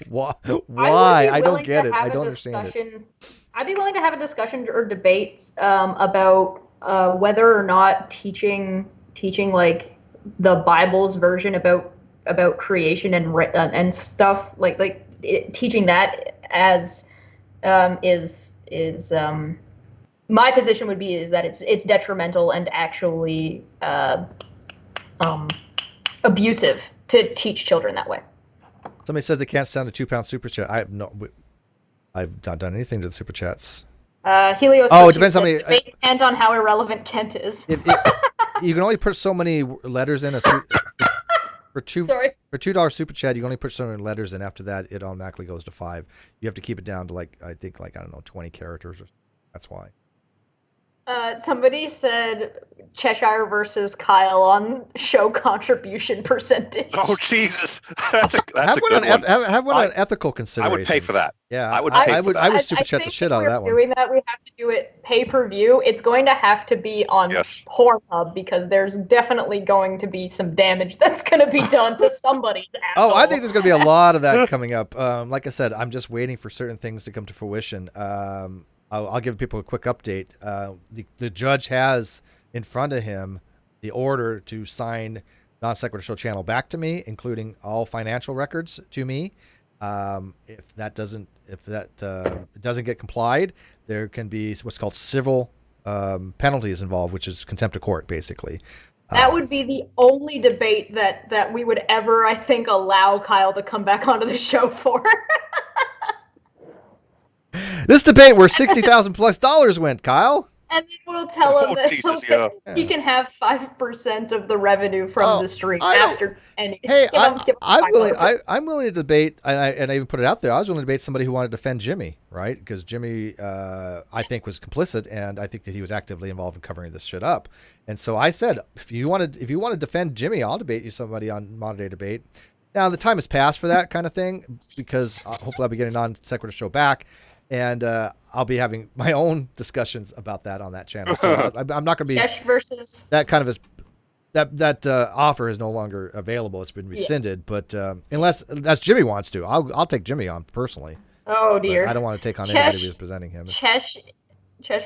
Why? I don't get it. I don't understand it. I'd be willing to have a discussion or debate about whether or not teaching like the Bible's version about creation and stuff teaching that as is my position would be is that it's detrimental and actually abusive to teach children that way. Somebody says they can't send a £2 super chat. I've not done anything to the super chats. Helios. Oh, it depends how many. Depends on how irrelevant Kent is. You can only put so many letters in for $2 super chat. You can only put so many letters in. After that, it automatically goes to 5. You have to keep it down to I think 20 characters. That's why. Somebody said Cheshire versus Kyle on show contribution percentage. Oh Jesus, that's a good one. Have one on ethical considerations. I would pay for that. Yeah, I would super chat the shit out of that one. Doing that, we have to do it pay per view. It's going to have to be on Pornhub because there's definitely going to be some damage that's going to be done to somebody's asshole. Oh, I think there's going to be a lot of that coming up. Like I said, I'm just waiting for certain things to come to fruition. I'll give people a quick update. The judge has in front of him the order to sign Non Sequitur Show channel back to me, including all financial records to me. If that doesn't get complied, there can be what's called civil penalties involved, which is contempt of court, basically. That would be the only debate that we would ever, I think, allow Kyle to come back onto the show for. This debate where $60,000+ went, Kyle. And then we'll tell him that he can have 5% of the revenue from the stream after. Hey, I'm willing to debate, and I even put it out there. I was willing to debate somebody who wanted to defend Jimmy, right? Because Jimmy, I think, was complicit, and I think that he was actively involved in covering this shit up. And so I said, if you want to defend Jimmy, I'll debate you somebody on Modern Day Debate. Now the time has passed for that kind of thing because hopefully I'll be getting Non Sequitur Show back. And I'll be having my own discussions about that on that channel. So I'm not going to be versus that kind of that offer is no longer available. It's been rescinded. Yeah. But unless that's Jimmy wants to, I'll take Jimmy on personally. Oh dear, but I don't want to take on anybody who's presenting him. Chesh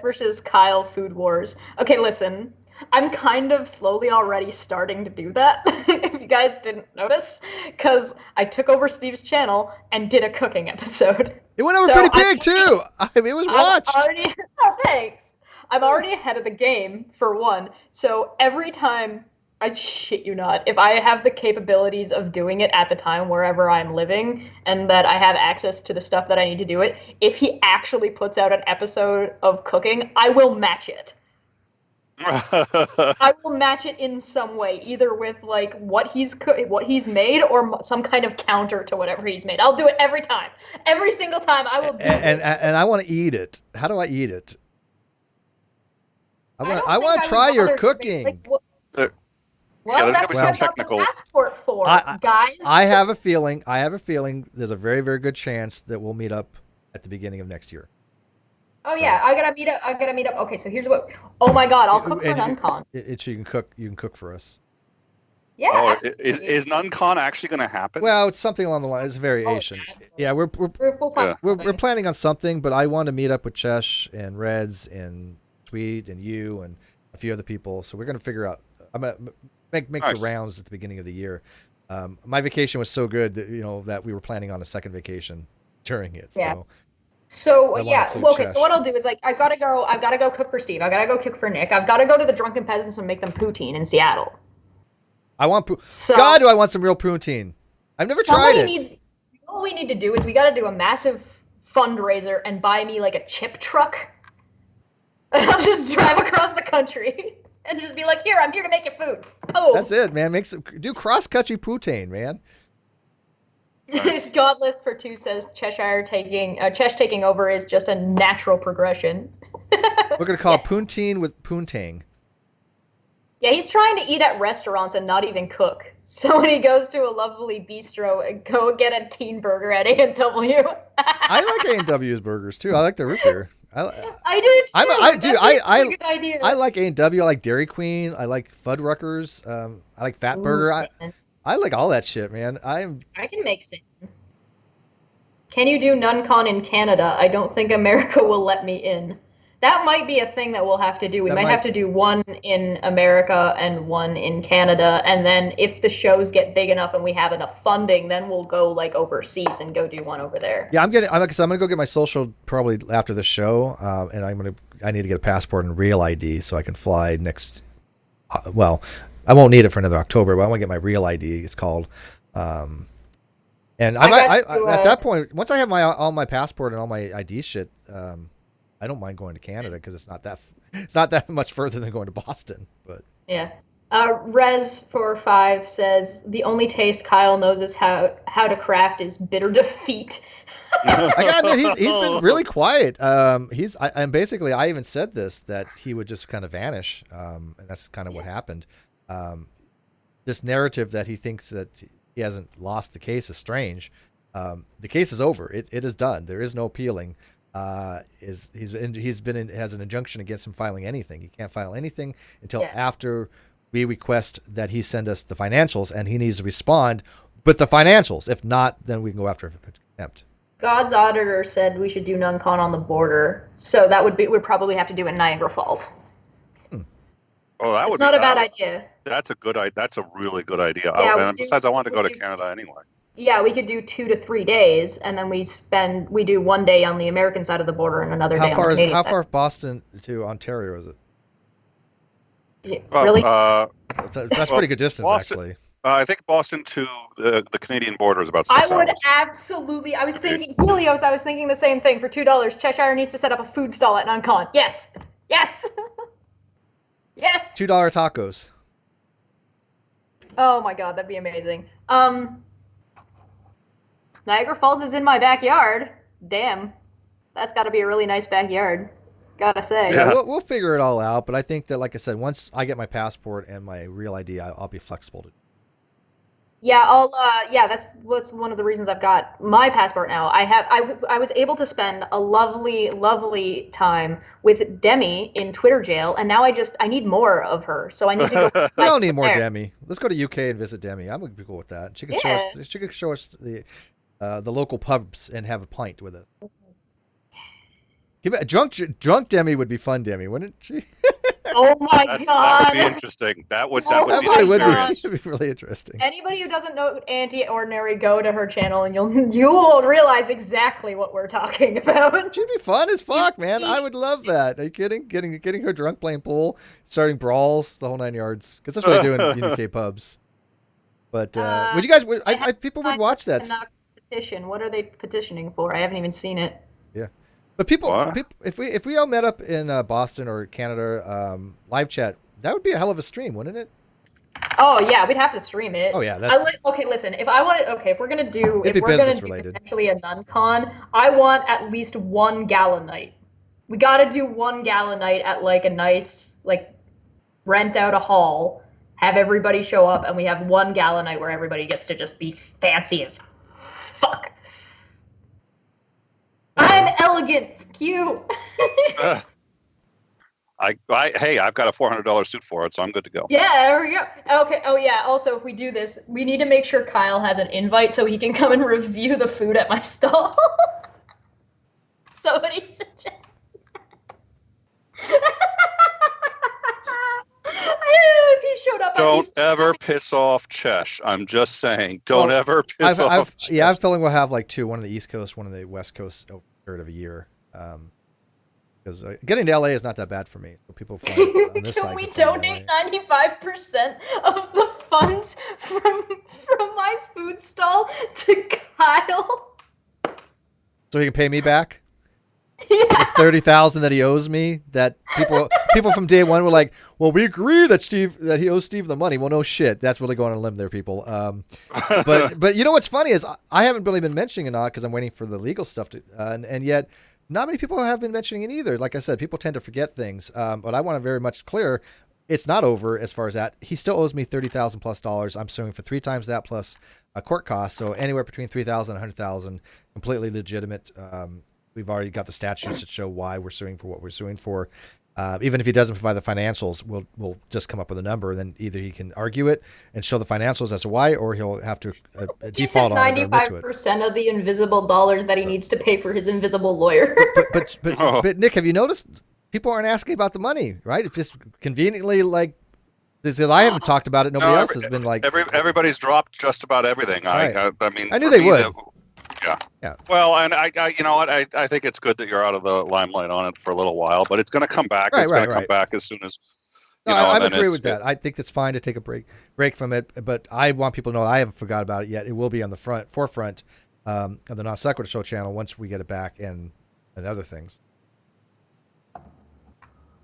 versus Kyle Food Wars. Okay, listen. I'm kind of slowly already starting to do that, if you guys didn't notice, because I took over Steve's channel and did a cooking episode. It went over pretty big, too. It was watched. Thanks. I'm already ahead of the game, for one. So every time, I shit you not, if I have the capabilities of doing it at the time wherever I'm living and that I have access to the stuff that I need to do it, if he actually puts out an episode of cooking, I will match it. I will match it in some way, either with what he's made, or some kind of counter to whatever he's made. I'll do it every time, every single time. I will do and I want to eat it. How do I eat it? I want to try your cooking. That's what I'm about the passport for, guys. I have a feeling. There's a very, very good chance that we'll meet up at the beginning of next year. Oh yeah, I gotta meet up. Okay, so here's what. Oh my God, I'll cook for an uncon. So you can cook for us. Yeah. Oh, absolutely. is NunCon actually going to happen? Well, it's something along the lines. It's a variation. Yeah, we're We'll find we're something. planning on something, but I want to meet up with Chesh and Reds and Tweet and you and a few other people. So we're gonna figure out. I'm gonna make the Nice. rounds at the beginning of the year. My vacation was so good that that we were planning on a second vacation during it. Yeah. So So I wanna yeah, include well, okay. Chesh. So what I'll do is like I've got to go cook for Steve. I gotta go cook for Nick. I've got to go to the Drunken Peasants and make them poutine in Seattle. I want So God, do I want some real poutine? I've never tried it. you know what we need to do is we got to do a massive fundraiser and buy me like a chip truck. And I'll just drive across the country and just be like, here, I'm here to make your food. Oh, That's it, man. Do cross-country poutine, man. Godless for 2 says Chesh taking over is just a natural progression. We're gonna call it poutine with poontang. Yeah, he's trying to eat at restaurants and not even cook. So when he goes to a lovely bistro, go get a teen burger at A&W. I like A&W's burgers too. I like the root beer. I do too. I good idea. I like A&W. I like Dairy Queen. I like Fuddruckers. I like Fat Burger. I like all that shit, man. I can make sense. Can you do NunCon in Canada? I don't think America will let me in. That might be a thing that we'll have to do. We might have to do one in America and one in Canada, and then if the shows get big enough and we have enough funding, then we'll go like overseas and go do one over there. Yeah, I'm gonna go get my social probably after the show, and I need to get a passport and real ID so I can fly next. Well, I won't need it for another October, but I want to get my real ID. It's called. And at that point, once I have all my passport and all my ID shit, I don't mind going to Canada because it's not that much further than going to Boston. But yeah, Res45 says the only taste Kyle knows is how to craft is bitter defeat. I gotta admit, he's been really quiet. And basically I even said that he would just kind of vanish, and that's kind of what happened. This narrative that he thinks that he hasn't lost the case is strange. The case is over. It is done. There is no appealing. Has an injunction against him filing anything. He can't file anything until after we request that he send us the financials, and he needs to respond with the financials. If not, then we can go after contempt. God's auditor said we should do NunCon on the border, so we'd probably have to do it in Niagara Falls. Oh, it's not a bad idea. That's a good idea. That's a really good idea. Yeah, besides, I want to go to Canada anyway. Yeah, we could do 2 to 3 days, and then we do 1 day on the American side of the border and another day on the Canadian side. How far Boston to Ontario is it? Yeah, really? That's pretty good distance, Boston, actually. I think Boston to the Canadian border is about 6 hours. I would absolutely. I was thinking, Helios. I was thinking the same thing. For $2, Cheshire needs to set up a food stall at NunCon. Yes, yes, yes. $2 tacos. Oh my God, that'd be amazing. Niagara Falls is in my backyard. Damn, that's got to be a really nice backyard. Gotta say. Yeah, we'll figure it all out. But I think that, like I said, once I get my passport and my real ID, I'll be flexible to. Yeah, that's one of the reasons I've got my passport now. I was able to spend a lovely, lovely time with Demi in Twitter jail, and now I need more of her. So I need to go. We don't need more Demi. Let's go to UK and visit Demi. I'm gonna be cool with that. She can show us the local pubs and have a pint with us. Drunk Demi would be fun, Demi, wouldn't she? Oh my God! That would be interesting. That would be really interesting. Anybody who doesn't know Auntie Ordinary, go to her channel and you will realize exactly what we're talking about. She'd be fun as fuck, man. I would love that. Are you kidding? Getting her drunk, playing pool, starting brawls, the whole 9 yards. Because that's what they do in UK pubs. But would you guys? People would watch that. Petition. What are they petitioning for? I haven't even seen it. Yeah. But people, if we all met up in Boston or Canada, live chat, that would be a hell of a stream, wouldn't it? Oh yeah, we'd have to stream it. Oh yeah. Okay, listen. If we're gonna do related. Essentially a NunCon, I want at least 1 gala night. We got to do 1 gala night at like a nice rent out a hall, have everybody show up, and we have 1 gala night where everybody gets to just be fancy as fuck. I'm elegant. Cute. Hey, I've got a $400 suit for it, so I'm good to go. Yeah, there we go. Okay. Oh yeah. Also, if we do this, we need to make sure Kyle has an invite so he can come and review the food at my stall. Somebody suggested. If he showed up, Don't ever piss off Chesh. I'm just saying, don't ever piss off Chesh. Yeah, I'm feeling we'll have like two, one on the East Coast, one on the West Coast over a period of a year. Because getting to LA is not that bad for me. So people fly on this side. We donate 95% of the funds from my food stall to Kyle. So he can pay me back? Yeah. The $30,000 that he owes me. That people from day one were like, "Well, we agree that he owes Steve the money." Well, no shit. That's really going on a limb there, people. But you know what's funny is I haven't really been mentioning it because I'm waiting for the legal stuff to, and yet not many people have been mentioning it either. Like I said, people tend to forget things. But I want to very much clear, it's not over as far as that. He still owes me $30,000+. I'm suing for 3 times that plus a court cost. So anywhere between $3,000 and $100,000, completely legitimate. We've already got the statutes that show why we're suing for what we're suing for. Even if he doesn't provide the financials, we'll just come up with a number, and then either he can argue it and show the financials as to why, or he'll have to default on it. 95% of the invisible dollars that he needs to pay for his invisible lawyer. But Nick, have you noticed people aren't asking about the money, right? It's just conveniently like because I haven't talked about it. Nobody else has been like. Everybody's dropped just about everything. Right. I mean, I knew they would. Yeah. Well, and I you know what? I think it's good that you're out of the limelight on it for a little while, but it's going to come back. It's going to come back as soon as. I agree with that. I think it's fine to take a break from it, but I want people to know I haven't forgot about it yet. It will be on the forefront of the Non Sequitur Show channel once we get it back and other things.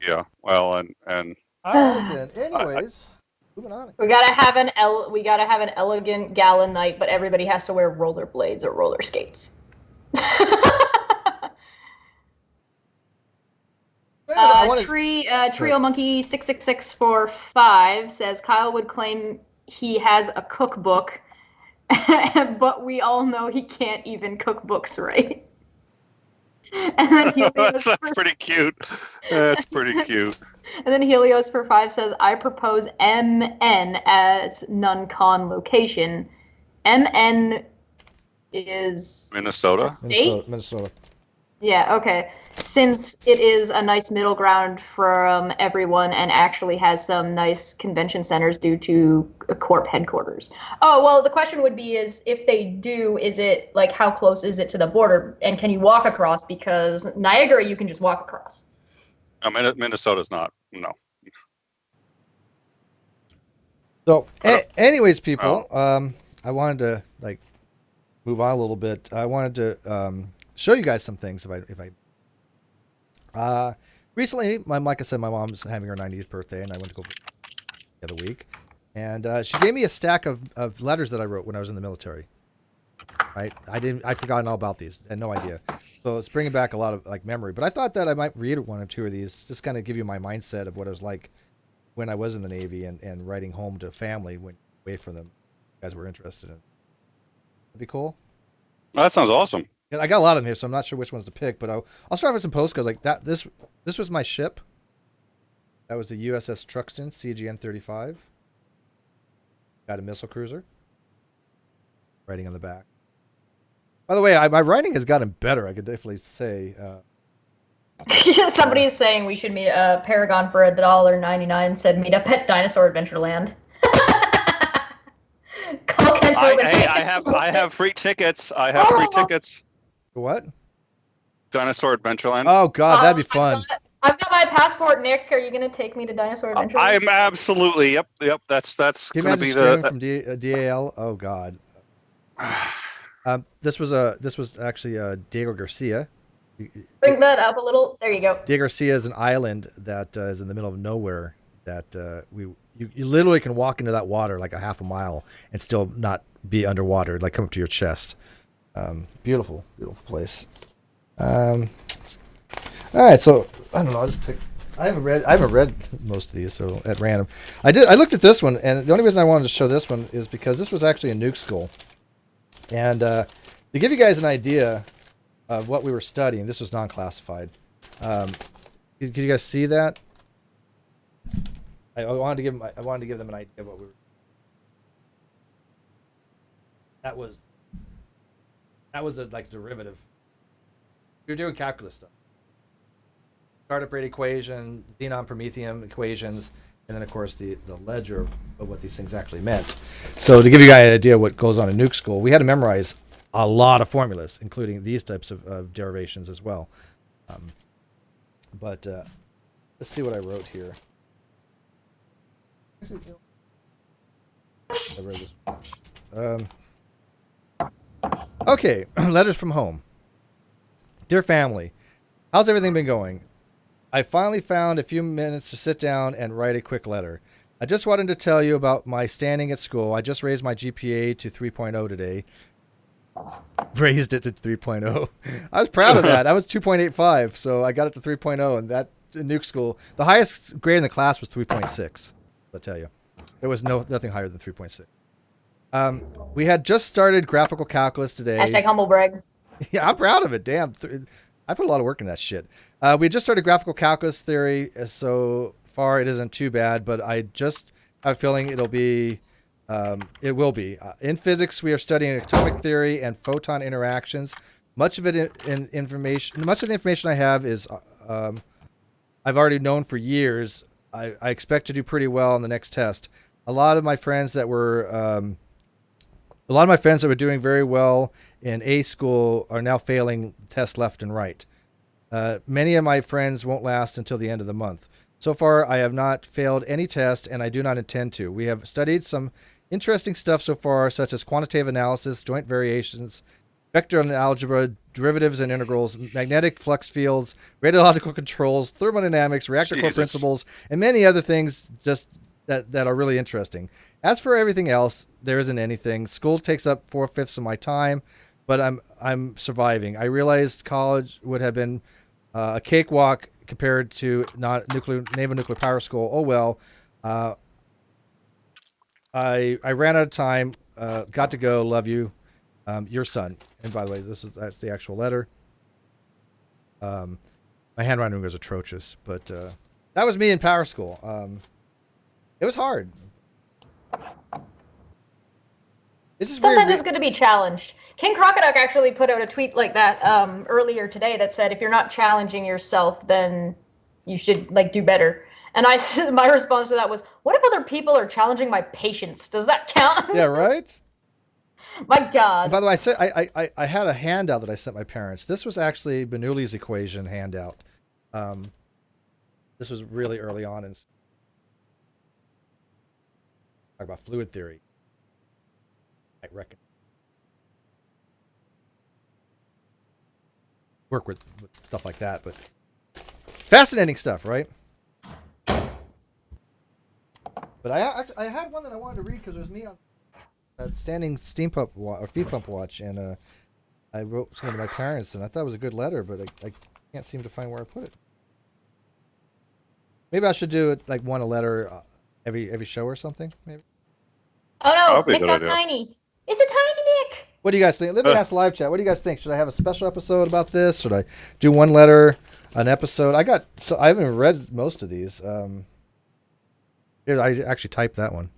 Yeah. Well, and. All right, then. Anyways. Moving on. We gotta have an elegant gala night, but everybody has to wear rollerblades or roller skates. Trio Monkey 66645 says Kyle would claim he has a cookbook, but we all know he can't even cook books right. And then that's pretty cute. That's pretty cute. And then Helios for 5 says, I propose MN as non-con location. MN is Minnesota? State? Minnesota. Yeah, okay. Since it is a nice middle ground for everyone and actually has some nice convention centers due to Corp headquarters. Oh, well, the question would be is if they do, is it like how close is it to the border? And can you walk across? Because Niagara, you can just walk across. Minnesota's not. No. So, anyways, people, I wanted to like move on a little bit. I wanted to show you guys some things. Recently, like I said, my mom's having her 90th birthday, and I went to go the other week, and she gave me a stack of letters that I wrote when I was in the military. Right, I'd forgotten all about these, had no idea. So it's bringing back a lot of like memory. But I thought that I might read one or two of these, just kind of give you my mindset of what it was like when I was in the Navy and writing home to family when away from them. You guys were interested in. That'd be cool. Oh, that sounds awesome. And I got a lot of them here, so I'm not sure which ones to pick. But I'll start with some postcards like that. This was my ship. That was the USS Truxton, CGN-35. Got a missile cruiser. Writing on the back. By the way, my writing has gotten better. I could definitely say. Somebody is saying we should meet Paragon for $1.99. Said meet up at Dinosaur Adventureland. I have free tickets. I have free tickets. What? Dinosaur Adventureland. Oh God, that'd be fun. I've got my passport, Nick. Are you gonna take me to Dinosaur Adventureland? I'm absolutely. Yep. That's gonna be the from DAL. Oh God. This was actually Diego Garcia. Bring that up a little. There you go. Diego Garcia is an island that is in the middle of nowhere. That you literally can walk into that water like a half a mile and still not be underwater, like come up to your chest. Beautiful place. All right, so I don't know. I'll just pick. I haven't read most of these, so at random. I looked at this one, and the only reason I wanted to show this one is because this was actually a nuke school. And to give you guys an idea of what we were studying, this was non-classified. Could you guys see that? I wanted to give them an idea of what we were. That was a like derivative. You're doing calculus stuff. Startup rate equation, xenon promethium equations, and then of course the ledger of what these things actually meant. So to give you guys an idea of what goes on in nuke school, we had to memorize a lot of formulas, including these types of derivations as well. But let's see what I wrote here. I wrote this. Okay, letters from home. Dear family, how's everything been going? I finally found a few minutes to sit down and write a quick letter. I just wanted to tell you about my standing at school. I just raised my GPA to 3.0 today. Raised it to 3.0. I was proud of that. I was 2.85, so I got it to 3.0, and that in nuke school, the highest grade in the class was 3.6. I'll tell you, there was nothing higher than 3.6. We had just started graphical calculus today. Hashtag humble brag. Yeah, I'm proud of it. Damn, I put a lot of work in that shit. We just started graphical calculus theory. So far, it isn't too bad, but I just have a feeling it will be. In physics, we are studying atomic theory and photon interactions. Much of the information I have is I've already known for years. I expect to do pretty well on the next test. A lot of my friends that were doing very well in A school are now failing tests left and right. Many of my friends won't last until the end of the month. So far, I have not failed any test, and I do not intend to. We have studied some interesting stuff so far, such as quantitative analysis, joint variations, vector algebra, derivatives and integrals, magnetic flux fields, radiological controls, thermodynamics, reactor core principles, and many other things just that are really interesting. As for everything else, there isn't anything. School takes up 4/5 of my time, but I'm surviving. I realized college would have been a cakewalk compared to naval nuclear power school. Oh well. I ran out of time. Got to go. Love you, your son. And by the way, that's the actual letter. My handwriting was atrocious, but that was me in power school. It was hard. Sometimes it's good to be challenged. King Crocoduck actually put out a tweet like that earlier today that said, if you're not challenging yourself, then you should do better. And my response to that was, what if other people are challenging my patience? Does that count? Yeah, right? My God. And by the way, I had a handout that I sent my parents. This was actually Bernoulli's equation handout. This was really early on in talk about fluid theory. I reckon. Work with stuff like that, but fascinating stuff, right? But I had one that I wanted to read because it was me on standing steam pump or feed pump watch, and I wrote something to my parents, and I thought it was a good letter, but I can't seem to find where I put it. Maybe I should do it one a letter every show or something. Maybe. Oh no, Nick got tiny. It's a tiny Nick. What do you guys think? Let me ask live chat. What do you guys think? Should I have a special episode about this? Should I do one letter an episode? I haven't read most of these. Here, I actually typed that one.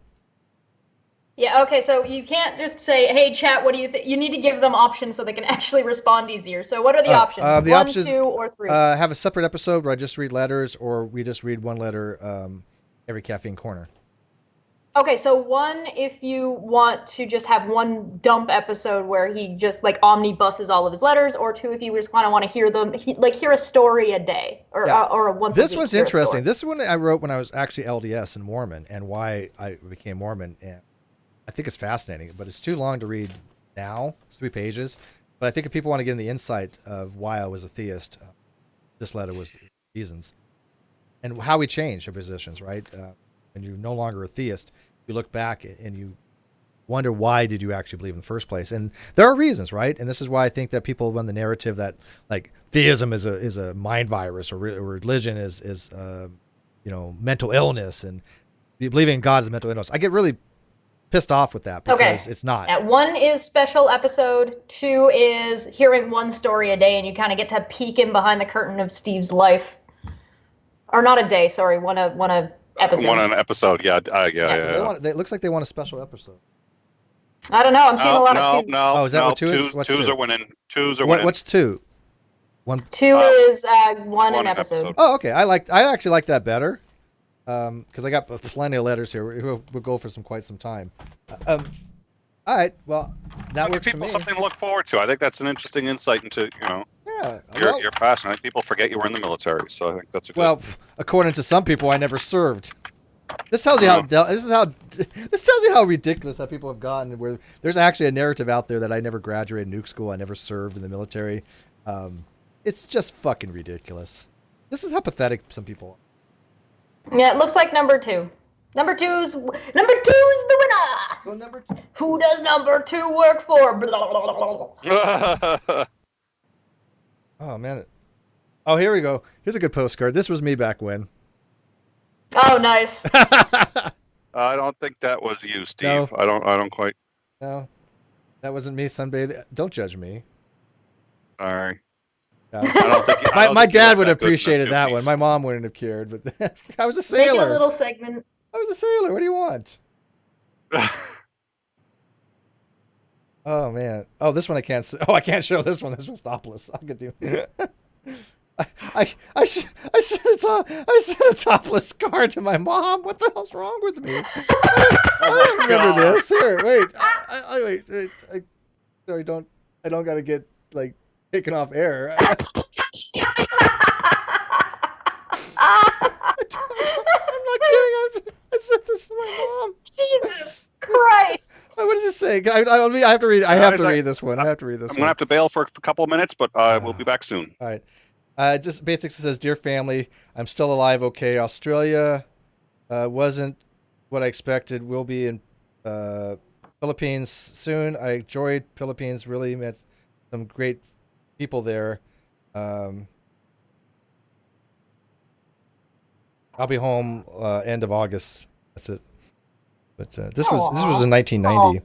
Yeah, okay, so you can't just say, hey, chat, what do you think? You need to give them options so they can actually respond easier. So what are the options? The One, options, 2, or 3? Have a separate episode where I just read letters, or we just read one letter every Caffeine Corner. Okay, so 1, if you want to just have one dump episode where he just omnibuses all of his letters, or 2, if you just kind of want to hear them, hear a story a day, or once a week. This was interesting. This is one I wrote when I was actually LDS and Mormon, and why I became Mormon. And I think it's fascinating, but it's too long to read now. It's 3 pages. But I think if people want to get in the insight of why I was a theist, this letter was reasons. And how we change our positions, right? When you're no longer a theist, you look back and you wonder, why did you actually believe in the first place? And there are reasons, right? And this is why I think that people run the narrative that theism is a mind virus, or religion is mental illness, and believing in God is a mental illness. I get really pissed off with that because it's not. 1 is special episode, 2 is hearing one story a day, and you kind of get to peek in behind the curtain of Steve's life. Or not a day, sorry, one a episode. One an episode, yeah. It looks like they want a special episode. I don't know. I'm seeing a lot of twos. Oh, is that what two is? What's Twos two? are winning. Twos are winning. What's two? One. Two is one an episode. Oh, okay. I actually like that better. Because I got plenty of letters here. We'll go for quite some time. All right. Well, that works for me. People something to look forward to. I think that's an interesting insight into your past. And I think people forget you were in the military, so I think that's a good. According to some people, I never served. This tells you this tells you how ridiculous that people have gotten. Where there's actually a narrative out there that I never graduated nuke school, I never served in the military. It's just fucking ridiculous. This is how pathetic some people are. Yeah, it looks like number two. Number two's the winner. Well, number two. Who does number two work for? Blah, blah, blah, blah. Oh man. Oh, here we go. Here's a good postcard. This was me back when. Oh, nice. I don't think that was you, Steve. No. I don't quite. No, that wasn't me sunbathing. Don't judge me. Sorry. No. My dad would have appreciated that one. My mom wouldn't have cared, but I was a sailor. Make it a little segment. I was a sailor. What do you want? Oh man. Oh, this one I can't. I can't show this one. This one's topless. I could do. I sent a topless card to my mom. What the hell's wrong with me? I don't remember this. Here, wait. I don't gotta get taken off air. I'm not kidding. I sent this to my mom. Jesus Christ. What does it say? I have to read. I have to read this one. I'm gonna have to bail for a couple of minutes, but we'll be back soon. All right. Just basically says, "Dear family, I'm still alive. Okay, Australia wasn't what I expected. We'll be in Philippines soon. I enjoyed Philippines. Really met some great people there. I'll be home end of August. That's it. But this was in 1990.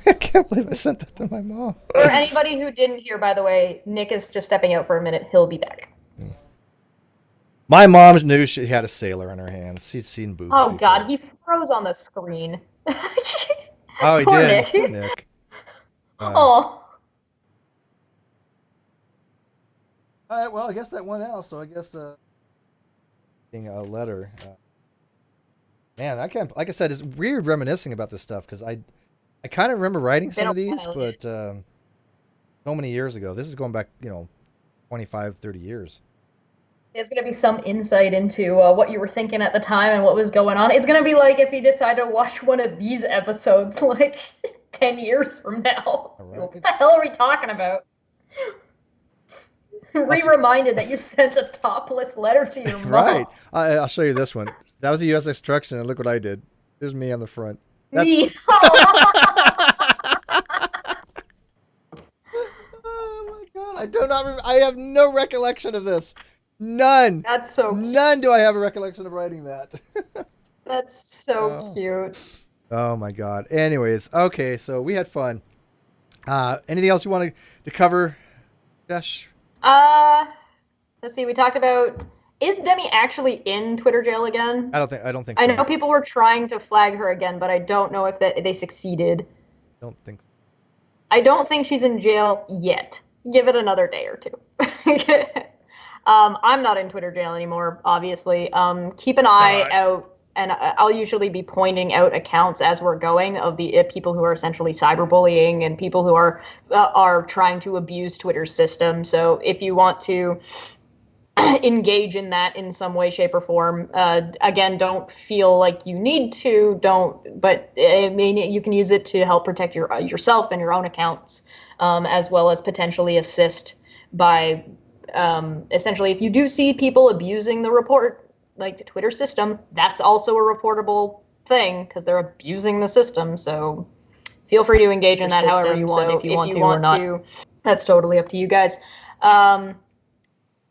I can't believe I sent that to my mom. For anybody who didn't hear, by the way, Nick is just stepping out for a minute. He'll be back. My mom knew she had a sailor in her hands. She'd seen boobs. Oh, before. God, he froze on the screen. Oh, he Poor did. Nick. Poor Nick. Oh. All right, well, I guess that went out, so I guess being a letter. Man, I can't. Like I said, it's weird reminiscing about this stuff because I kind of remember writing some of these, but so many years ago. This is going back, 25, 30 years. There's going to be some insight into what you were thinking at the time and what was going on. It's going to be like if you decide to watch one of these episodes 10 years from now. Right. What the hell are we talking about? Reminded that you sent a topless letter to your mom. Right. I'll show you this one. That was a U.S. instruction, and look what I did. There's me on the front. Me. Oh my God! I have no recollection of this. None. That's so. None do I have a recollection of writing that. That's so cute. Oh my God. Anyways, okay, so we had fun. Anything else you wanted to cover, Josh? Let's see. We talked about. Is Demi actually in Twitter jail again? I don't think so. I know people were trying to flag her again, but I don't know if they succeeded. Don't think so. I don't think she's in jail yet. Give it another day or two. I'm not in Twitter jail anymore, obviously. Keep an eye out, and I'll usually be pointing out accounts as we're going of the people who are essentially cyberbullying and people who are trying to abuse Twitter's system. So if you want to engage in that in some way, shape, or form. Again, don't feel like you need to. But I mean, you can use it to help protect yourself and your own accounts, as well as potentially assist by essentially, if you do see people abusing the Twitter system, that's also a reportable thing because they're abusing the system. So feel free to engage in that however you want, if you want to or not. That's totally up to you guys.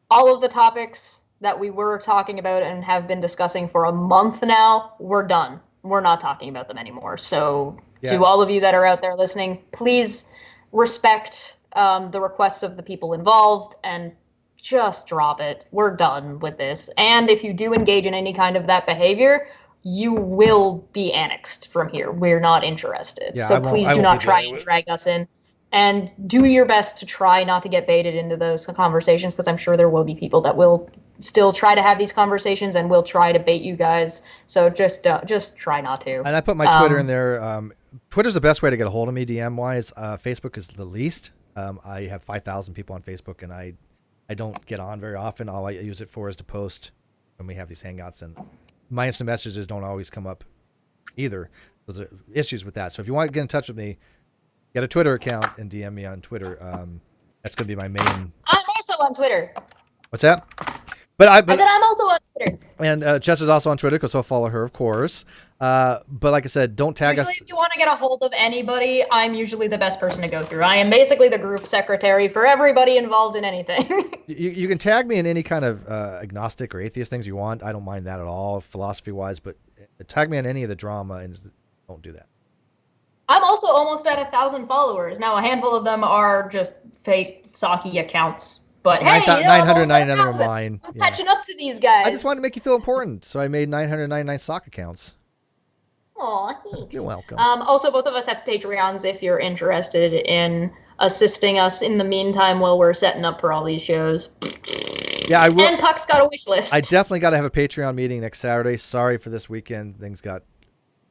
All of the topics that we were talking about and have been discussing for a month now, we're done. We're not talking about them anymore. So to all of you that are out there listening, please respect the requests of the people involved and just drop it. We're done with this. And if you do engage in any kind of that behavior, you will be annexed from here. We're not interested. Yeah, so please do not try and drag us in. And do your best to try not to get baited into those conversations, because I'm sure there will be people that will still try to have these conversations and will try to bait you guys. So just try not to. And I put my Twitter in there. Twitter's the best way to get a hold of me DM wise. Facebook is the least. I have 5,000 people on Facebook, and I don't get on very often. All I use it for is to post when we have these hangouts, and my instant messages don't always come up either. There's issues with that. So if you want to get in touch with me, get a Twitter account and DM me on Twitter. That's going to be my main. I'm also on Twitter. What's that? But I said I'm also on Twitter. And Jess is also on Twitter, because I'll follow her, of course. But like I said, don't tag us. If you want to get a hold of anybody, I'm usually the best person to go through. I am basically the group secretary for everybody involved in anything. You can tag me in any kind of agnostic or atheist things you want. I don't mind that at all, philosophy-wise. But tag me in any of the drama, and don't do that. I'm also almost at 1,000 followers. Now, a handful of them are just fake Saki accounts. But hey, 999 of mine. I'm catching up to these guys. I just wanted to make you feel important, so I made 999 sock accounts. Aw, thanks. You're welcome. Also, both of us have Patreons if you're interested in assisting us in the meantime while we're setting up for all these shows. Yeah, I will. And Puck's got a wish list. I definitely got to have a Patreon meeting next Saturday. Sorry for this weekend. Things got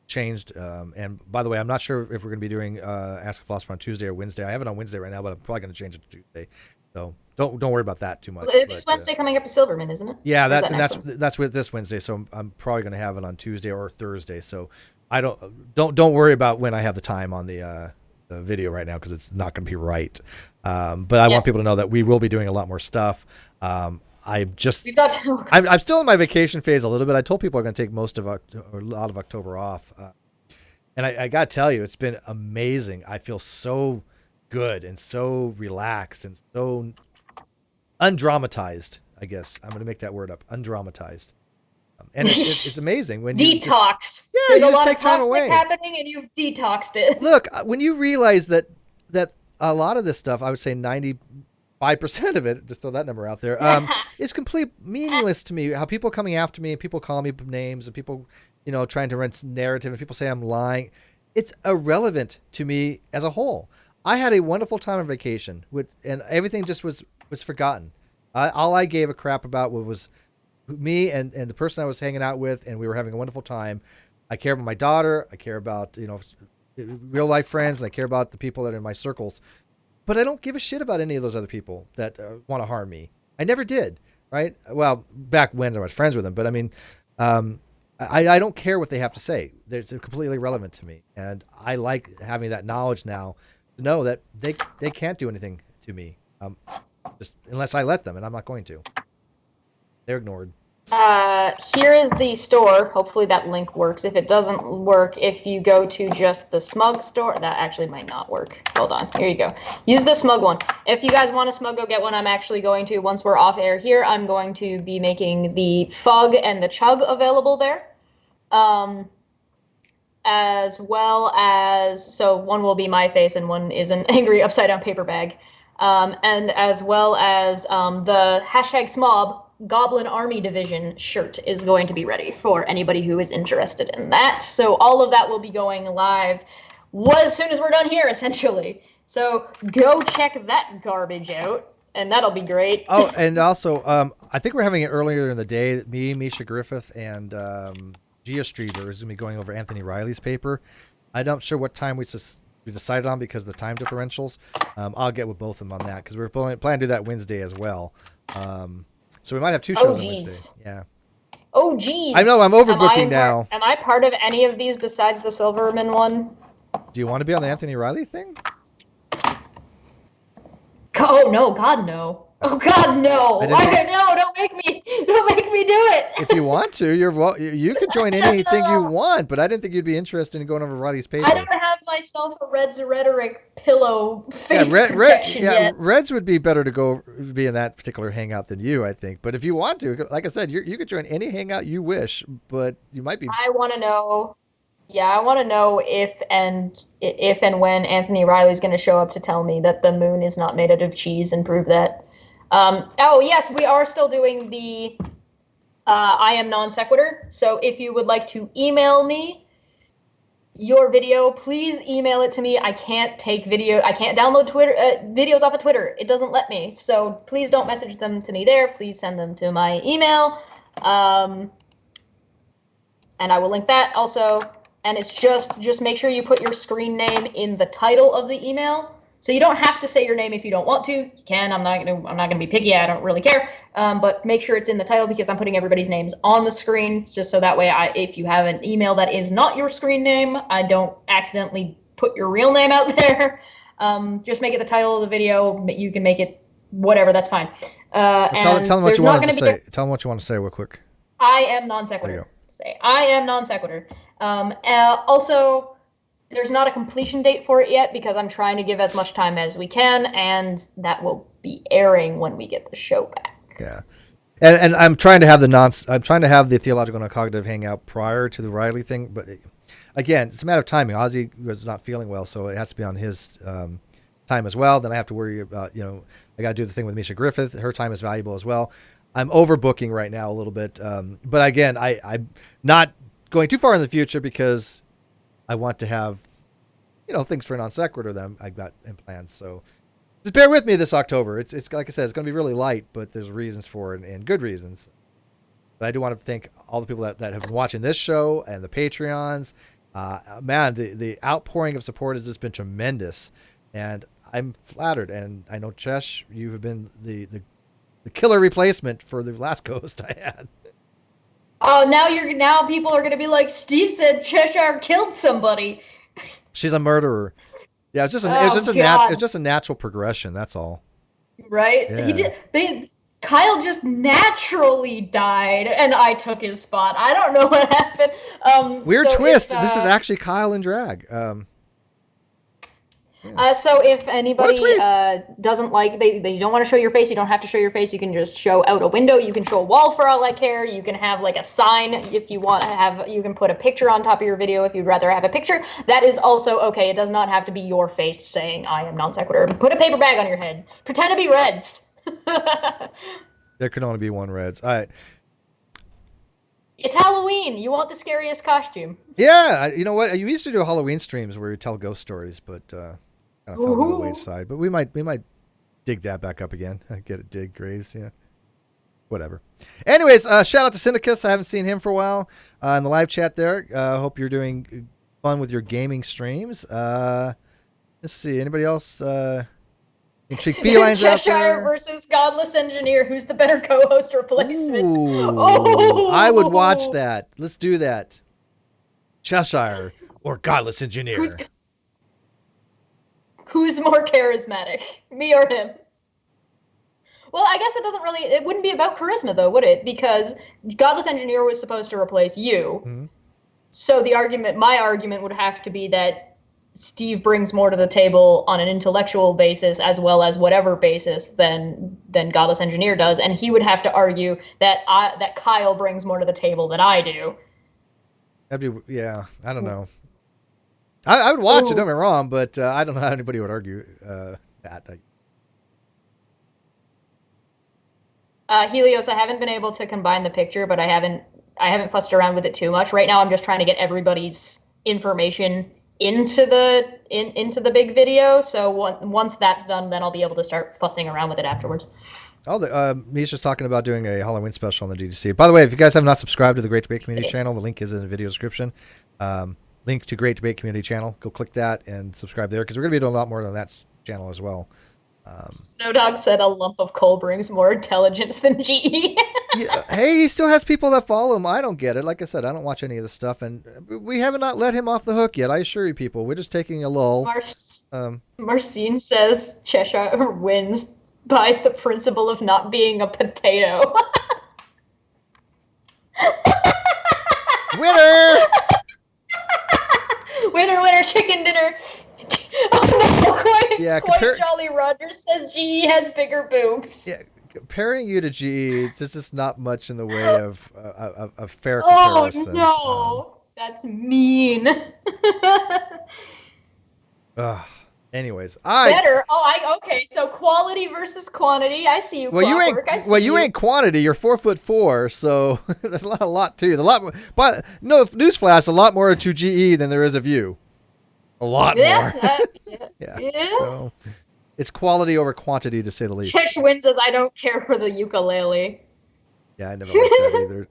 changed. And by the way, I'm not sure if we're going to be doing Ask a Philosopher on Tuesday or Wednesday. I have it on Wednesday right now, but I'm probably going to change it to Tuesday. So don't worry about that too much. This Wednesday coming up is Silverman, isn't it? Yeah, that's with this Wednesday. So I'm probably going to have it on Tuesday or Thursday. So I don't worry about when I have the time on the video right now, because it's not going to be right. But I want people to know that we will be doing a lot more stuff. I'm still in my vacation phase a little bit. I told people I'm going to take a lot of October off. And I got to tell you, it's been amazing. I feel so good and so relaxed and so undramatized, I guess. I'm going to make that word up, undramatized. And it's amazing when you detox. There's a lot of toxic happening, and you've detoxed it. Look, when you realize that a lot of this stuff, I would say 95% of it, just throw that number out there, is complete meaningless to me. How people coming after me and people calling me names and people, trying to run narrative and people say I'm lying. It's irrelevant to me as a whole. I had a wonderful time on vacation and everything just was forgotten. All I gave a crap about was me and the person I was hanging out with, and we were having a wonderful time. I care about my daughter. I care about, real life friends. And I care about the people that are in my circles. But I don't give a shit about any of those other people that want to harm me. I never did, right? Well, back when I was friends with them. But I mean, I don't care what they have to say. It's completely irrelevant to me. And I like having that knowledge now to know that they can't do anything to me, just unless I let them, and I'm not going to. They're ignored. Here is the store. Hopefully that link works. If it doesn't work, if you go to just the Smug store, that actually might not work. Hold on. Here you go. Use the Smug one. If you guys want a Smug, go get one. I'm actually going to, once we're off air here, I'm going to be making the Fug and the Chug available there. As well as, so one will be my face and one is an angry upside down paper bag. And as well as the #Smob Goblin Army Division shirt is going to be ready for anybody who is interested in that. So all of that will be going live as soon as we're done here, essentially. So go check that garbage out, and that'll be great. Oh, and also, I think we're having it earlier in the day. Me, Misha Griffith, and Geostriver is going to be going over Anthony Riley's paper. I'm not sure what time we decided on because of the time differentials. I'll get with both of them on that because we're planning to do that Wednesday as well. So we might have two shows on Wednesday. Yeah. Oh, geez. I know, I'm overbooking now. Am I part of any of these besides the Silverman one? Do you want to be on the Anthony Riley thing? Oh, no. God, no. Oh, God, no. No, don't make me do it. If you want to, you could join anything you want, but I didn't think you'd be interested in going over Riley's paper. I don't have myself a Reds Rhetoric pillow face protection yet. Reds would be better to be in that particular hangout than you, I think. But if you want to, like I said, you could join any hangout you wish, but you might be... I want to know... Yeah, I want to know if and when Anthony Riley's going to show up to tell me that the moon is not made out of cheese and prove that. Oh yes, we are still doing the I am non sequitur. So if you would like to email me your video, please email it to me. I can't take video. I can't download Twitter videos off of Twitter. It doesn't let me. So please don't message them to me there. Please send them to my email. And I will link that also. And it's just make sure you put your screen name in the title of the email. So you don't have to say your name if you don't want to. You can. I'm not gonna be picky. I don't really care. But make sure it's in the title because I'm putting everybody's names on the screen, just so that way, if you have an email that is not your screen name, I don't accidentally put your real name out there. Just make it the title of the video. You can make it whatever. That's fine. Tell them what you want to say. Tell them what you want to say real quick. I am non sequitur. Say I am non sequitur. Also, there's not a completion date for it yet because I'm trying to give as much time as we can, and that will be airing when we get the show back. Yeah, and I'm trying to have the theological and cognitive hangout prior to the Riley thing, but again, it's a matter of timing. Ozzy was not feeling well, so it has to be on his time as well. Then I have to worry about I got to do the thing with Misha Griffith. Her time is valuable as well. I'm overbooking right now a little bit, but again, I'm not going too far in the future because I want to have, things for non sequitur that I've got in plans. So just bear with me this October. It's like I said, it's going to be really light, but there's reasons for it and good reasons. But I do want to thank all the people that have been watching this show and the Patreons. Man, the outpouring of support has just been tremendous, and I'm flattered. And I know Chesh, you have been the killer replacement for the last ghost I had. Oh, now people are gonna be like, Steve said Cheshire killed somebody. She's a murderer. Yeah, it's just a natural progression. That's all. Right? Yeah. Kyle just naturally died, and I took his spot. I don't know what happened. Weird twist. This is actually Kyle in drag. So if anybody doesn't like, they don't want to show your face, you don't have to show your face. You can just show out a window. You can show a wall for all I care. You can have like a sign if you want to have. You can put a picture on top of your video if you'd rather have a picture. That is also okay. It does not have to be your face saying I am non sequitur. Put a paper bag on your head. Pretend to be Reds. There can only be one Reds. All right. It's Halloween. You want the scariest costume. Yeah, you know what? You used to do Halloween streams where we tell ghost stories, but kind of fell on the wayside. But we might dig that back up again. Get it, dig graves, yeah. Whatever. Anyways, shout out to Syndicus. I haven't seen him for a while in the live chat there. Hope you're doing fun with your gaming streams. Let's see. Anybody else? Intrigued felines out there. Cheshire versus Godless Engineer. Who's the better co-host replacement? Ooh, I would watch that. Let's do that. Cheshire or Godless Engineer. Who's more charismatic, me or him? Well, I guess it wouldn't be about charisma though, would it? Because Godless Engineer was supposed to replace you. Mm-hmm. So my argument would have to be that Steve brings more to the table on an intellectual basis as well as whatever basis than Godless Engineer does, and he would have to argue that Kyle brings more to the table than I do. That'd be, yeah, I don't know. I would watch it, don't get me wrong, but I don't know how anybody would argue that. Helios, I haven't been able to combine the picture, but I haven't fussed around with it too much. Right now I'm just trying to get everybody's information into the big video, so once that's done, then I'll be able to start futzing around with it afterwards. He's just talking about doing a Halloween special on the DDC. By the way, if you guys have not subscribed to the Great Debate Community channel, the link is in the video description. Link to Great Debate Community channel. Go click that and subscribe there because we're going to be doing a lot more on that channel as well. Snowdog said a lump of coal brings more intelligence than GE. Yeah, hey, he still has people that follow him. I don't get it. Like I said, I don't watch any of this stuff, and we have not let him off the hook yet. I assure you, people, we're just taking a lull. Marcine says Cheshire wins by the principle of not being a potato. Winner! Winner, chicken dinner. Oh no, quite Jolly Roger says GE has bigger boobs. Yeah, comparing you to GE, there's just not much in the way of fair comparison. Oh no, that's mean. Anyways, all right. Better. Oh, okay. So quality versus quantity. I see you. Well, Clockwork. I see you ain't quantity. You're 4'4", so there's a lot to you. A lot more, but no newsflash. A lot more to GE than there is of you. A lot more. Yeah. So it's quality over quantity, to say the least. Chesh wins as I don't care for the ukulele. Yeah, I never liked that either.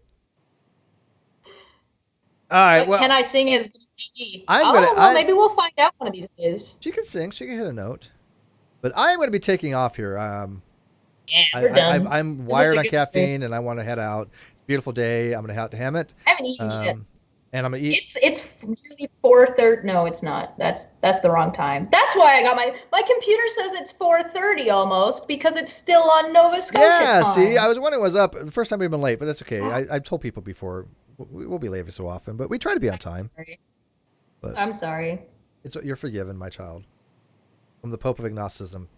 All right. But well, can I sing as GE? Well, maybe we'll find out one of these days. She can sing. She can hit a note. But I am going to be taking off here. Yeah, we're done. I'm wired on caffeine, and I want to head out. It's a beautiful day. I'm going to head out to Hammett. I haven't eaten yet. And I'm going to eat. It's nearly 4:30. No, it's not. That's the wrong time. That's why I got my computer says it's 4:30 almost because it's still on Nova Scotia time. See, I was wondering what was up. The first time we've been late, but that's okay. I've told people before we'll be late every so often, but we try to be on time. But I'm sorry. You're forgiven, my child. From the Pope of Agnosticism.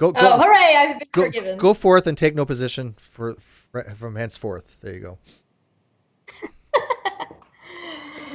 Hooray! I've been forgiven. Go forth and take no position from henceforth. There you go.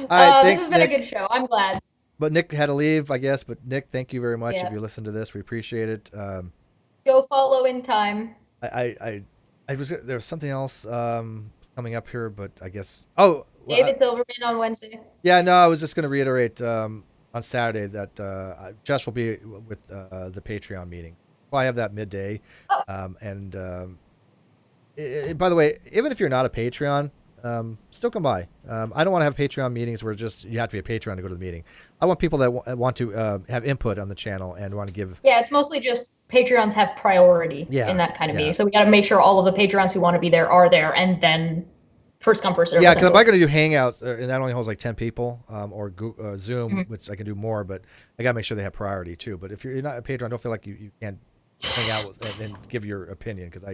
All right, thanks, this has been Nick. a good show. I'm glad. But Nick had to leave, I guess. But Nick, thank you very much. If you listen to this, we appreciate it. Go follow in time. There was something else coming up here, but I guess. Oh, David Silverman on Wednesday. Yeah, no, I was just going to reiterate on Saturday that Josh will be with the Patreon meeting. Well, I have that midday, and by the way, even if you're not a Patreon. Still come by. I don't want to have Patreon meetings where you have to be a Patreon to go to the meeting. I want people that want to have input on the channel and want to give. Yeah, it's mostly just Patreons have priority in that kind of meeting. So we got to make sure all of the Patreons who want to be there are there, and then first come first serve. Yeah, because if I'm going to do Hangouts, and that only holds like 10 people, or Zoom, which I can do more, but I got to make sure they have priority too. But if you're not a Patreon, don't feel like you can't hang out and give your opinion, because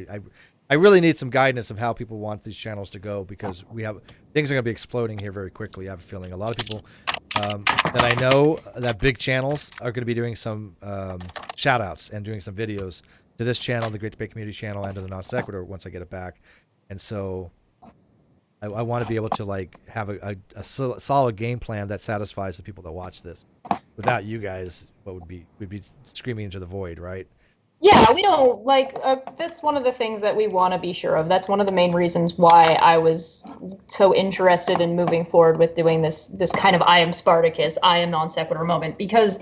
I really need some guidance of how people want these channels to go, because things are going to be exploding here very quickly. I have a feeling a lot of people that I know that big channels are going to be doing some shout outs and doing some videos to this channel, the Great Debate Community channel, and to the Non Sequitur once I get it back. And so I want to be able to have a solid game plan that satisfies the people that watch this. Without you guys, we'd be screaming into the void, right? Yeah, we don't that's one of the things that we want to be sure of. That's one of the main reasons why I was so interested in moving forward with doing this kind of I am Spartacus, I am non sequitur moment, because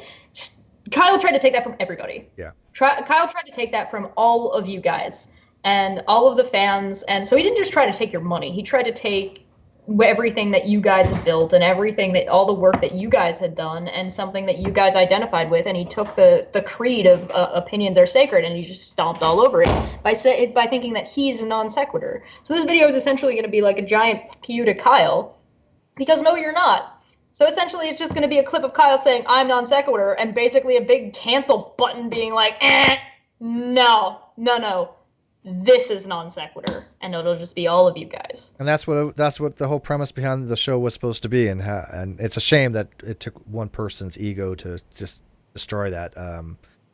Kyle tried to take that from everybody. Yeah. Kyle tried to take that from all of you guys and all of the fans. And so he didn't just try to take your money. He tried to take everything that you guys had built and all the work that you guys had done and something that you guys identified with, and he took the creed of opinions are sacred and he just stomped all over it by thinking that he's a non sequitur. So this video is essentially going to be like a giant pew to Kyle, because no, you're not. So essentially it's just going to be a clip of Kyle saying I'm non sequitur and basically a big cancel button being like, no, this is non sequitur, and it'll just be all of you guys. And that's what the whole premise behind the show was supposed to be, and it's a shame that it took one person's ego to just destroy that.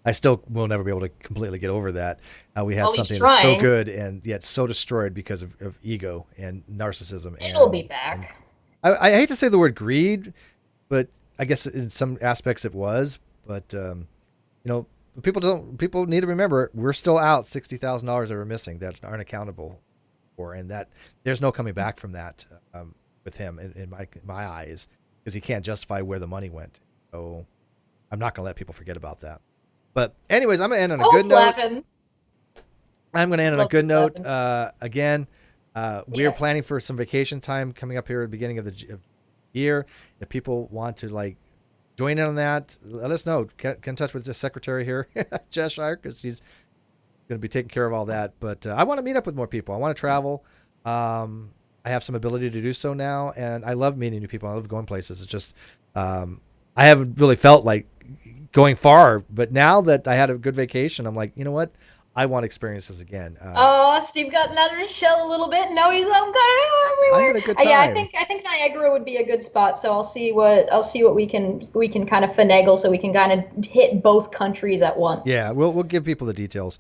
I still will never be able to completely get over that. We had something that's so good and yet so destroyed because of ego and narcissism. It'll be back. I hate to say the word greed, but I guess in some aspects it was. But people need to remember we're still out $60,000 that we're missing that aren't accountable for, and that there's no coming back from that with him in my eyes, because he can't justify where the money went. So I'm not going to let people forget about that. But anyways, I'm going to end on a good note. I'm going to end on a good note. Again, we are planning for some vacation time coming up here at the beginning of the year. If people want to join in on that, let us know. Get in touch with the secretary here, Cheshire, because she's going to be taking care of all that. But I want to meet up with more people. I want to travel. I have some ability to do so now, and I love meeting new people. I love going places. It's just I haven't really felt like going far, but now that I had a good vacation, I'm like, you know what? I want to experience this again. Steve got out of his shell a little bit. No, he's everywhere. I had a good time. Yeah, I think Niagara would be a good spot. So I'll see what we can kind of finagle so we can kind of hit both countries at once. Yeah, we'll give people the details,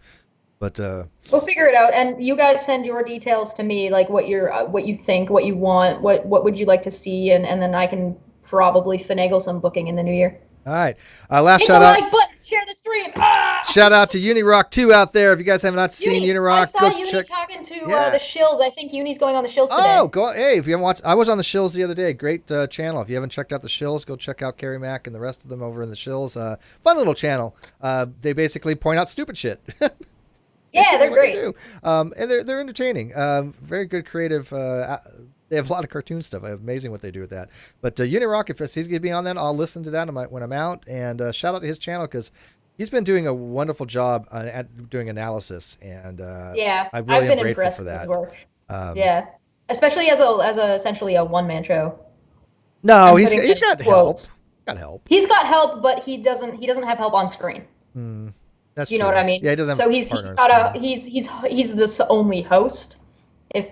but we'll figure it out. And you guys send your details to me, like what you think, what you want, what would you like to see, and then I can probably finagle some booking in the new year. All right. Last Hit the shout out. like button, share the stream. Ah! Shout out to Unirock 2 out there. If you guys have not seen Uni, Unirock, I saw go Uni check. talking to Yeah. the Shills. I think Uni's going on the Shills today. Oh, go! Hey, if you haven't watched, I was on the Shills the other day. Great channel. If you haven't checked out the Shills, go check out Carrie Mack and the rest of them over in the Shills. Fun little channel. They basically point out stupid shit. Yeah, they're great. They do. And they're entertaining. Very good creative. They have a lot of cartoon stuff. Amazing what they do with that. But Unirock, if he's going to be on that, I'll listen to that when I'm out. And shout out to his channel because he's been doing a wonderful job at doing analysis. And yeah, I really I've been am grateful impressed for with that. his work. Yeah, especially as a essentially a one man show. No, he's got help. Got help. He's got help, but he doesn't have help on screen. That's you know true. what I mean? Yeah, he doesn't. So he's the only host. If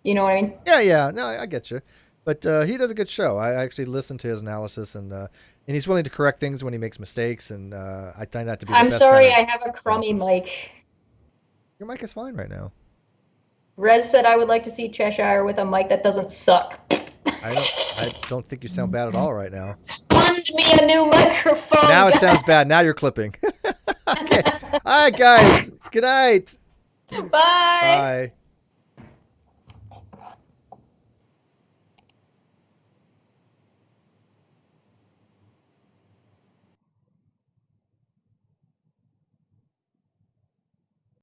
you know what I mean? Yeah. No, I get you. But he does a good show. I actually listened to his analysis, and he's willing to correct things when he makes mistakes, and I find that to be. I'm the best sorry, kind of I have a crummy analysis. mic. Your mic is fine right now. Rez said I would like to see Cheshire with a mic that doesn't suck. I don't think you sound bad at all right now. Fund me a new microphone. Now it guys. sounds bad. Now you're clipping. Okay. All right, guys. Good night. Bye. Bye.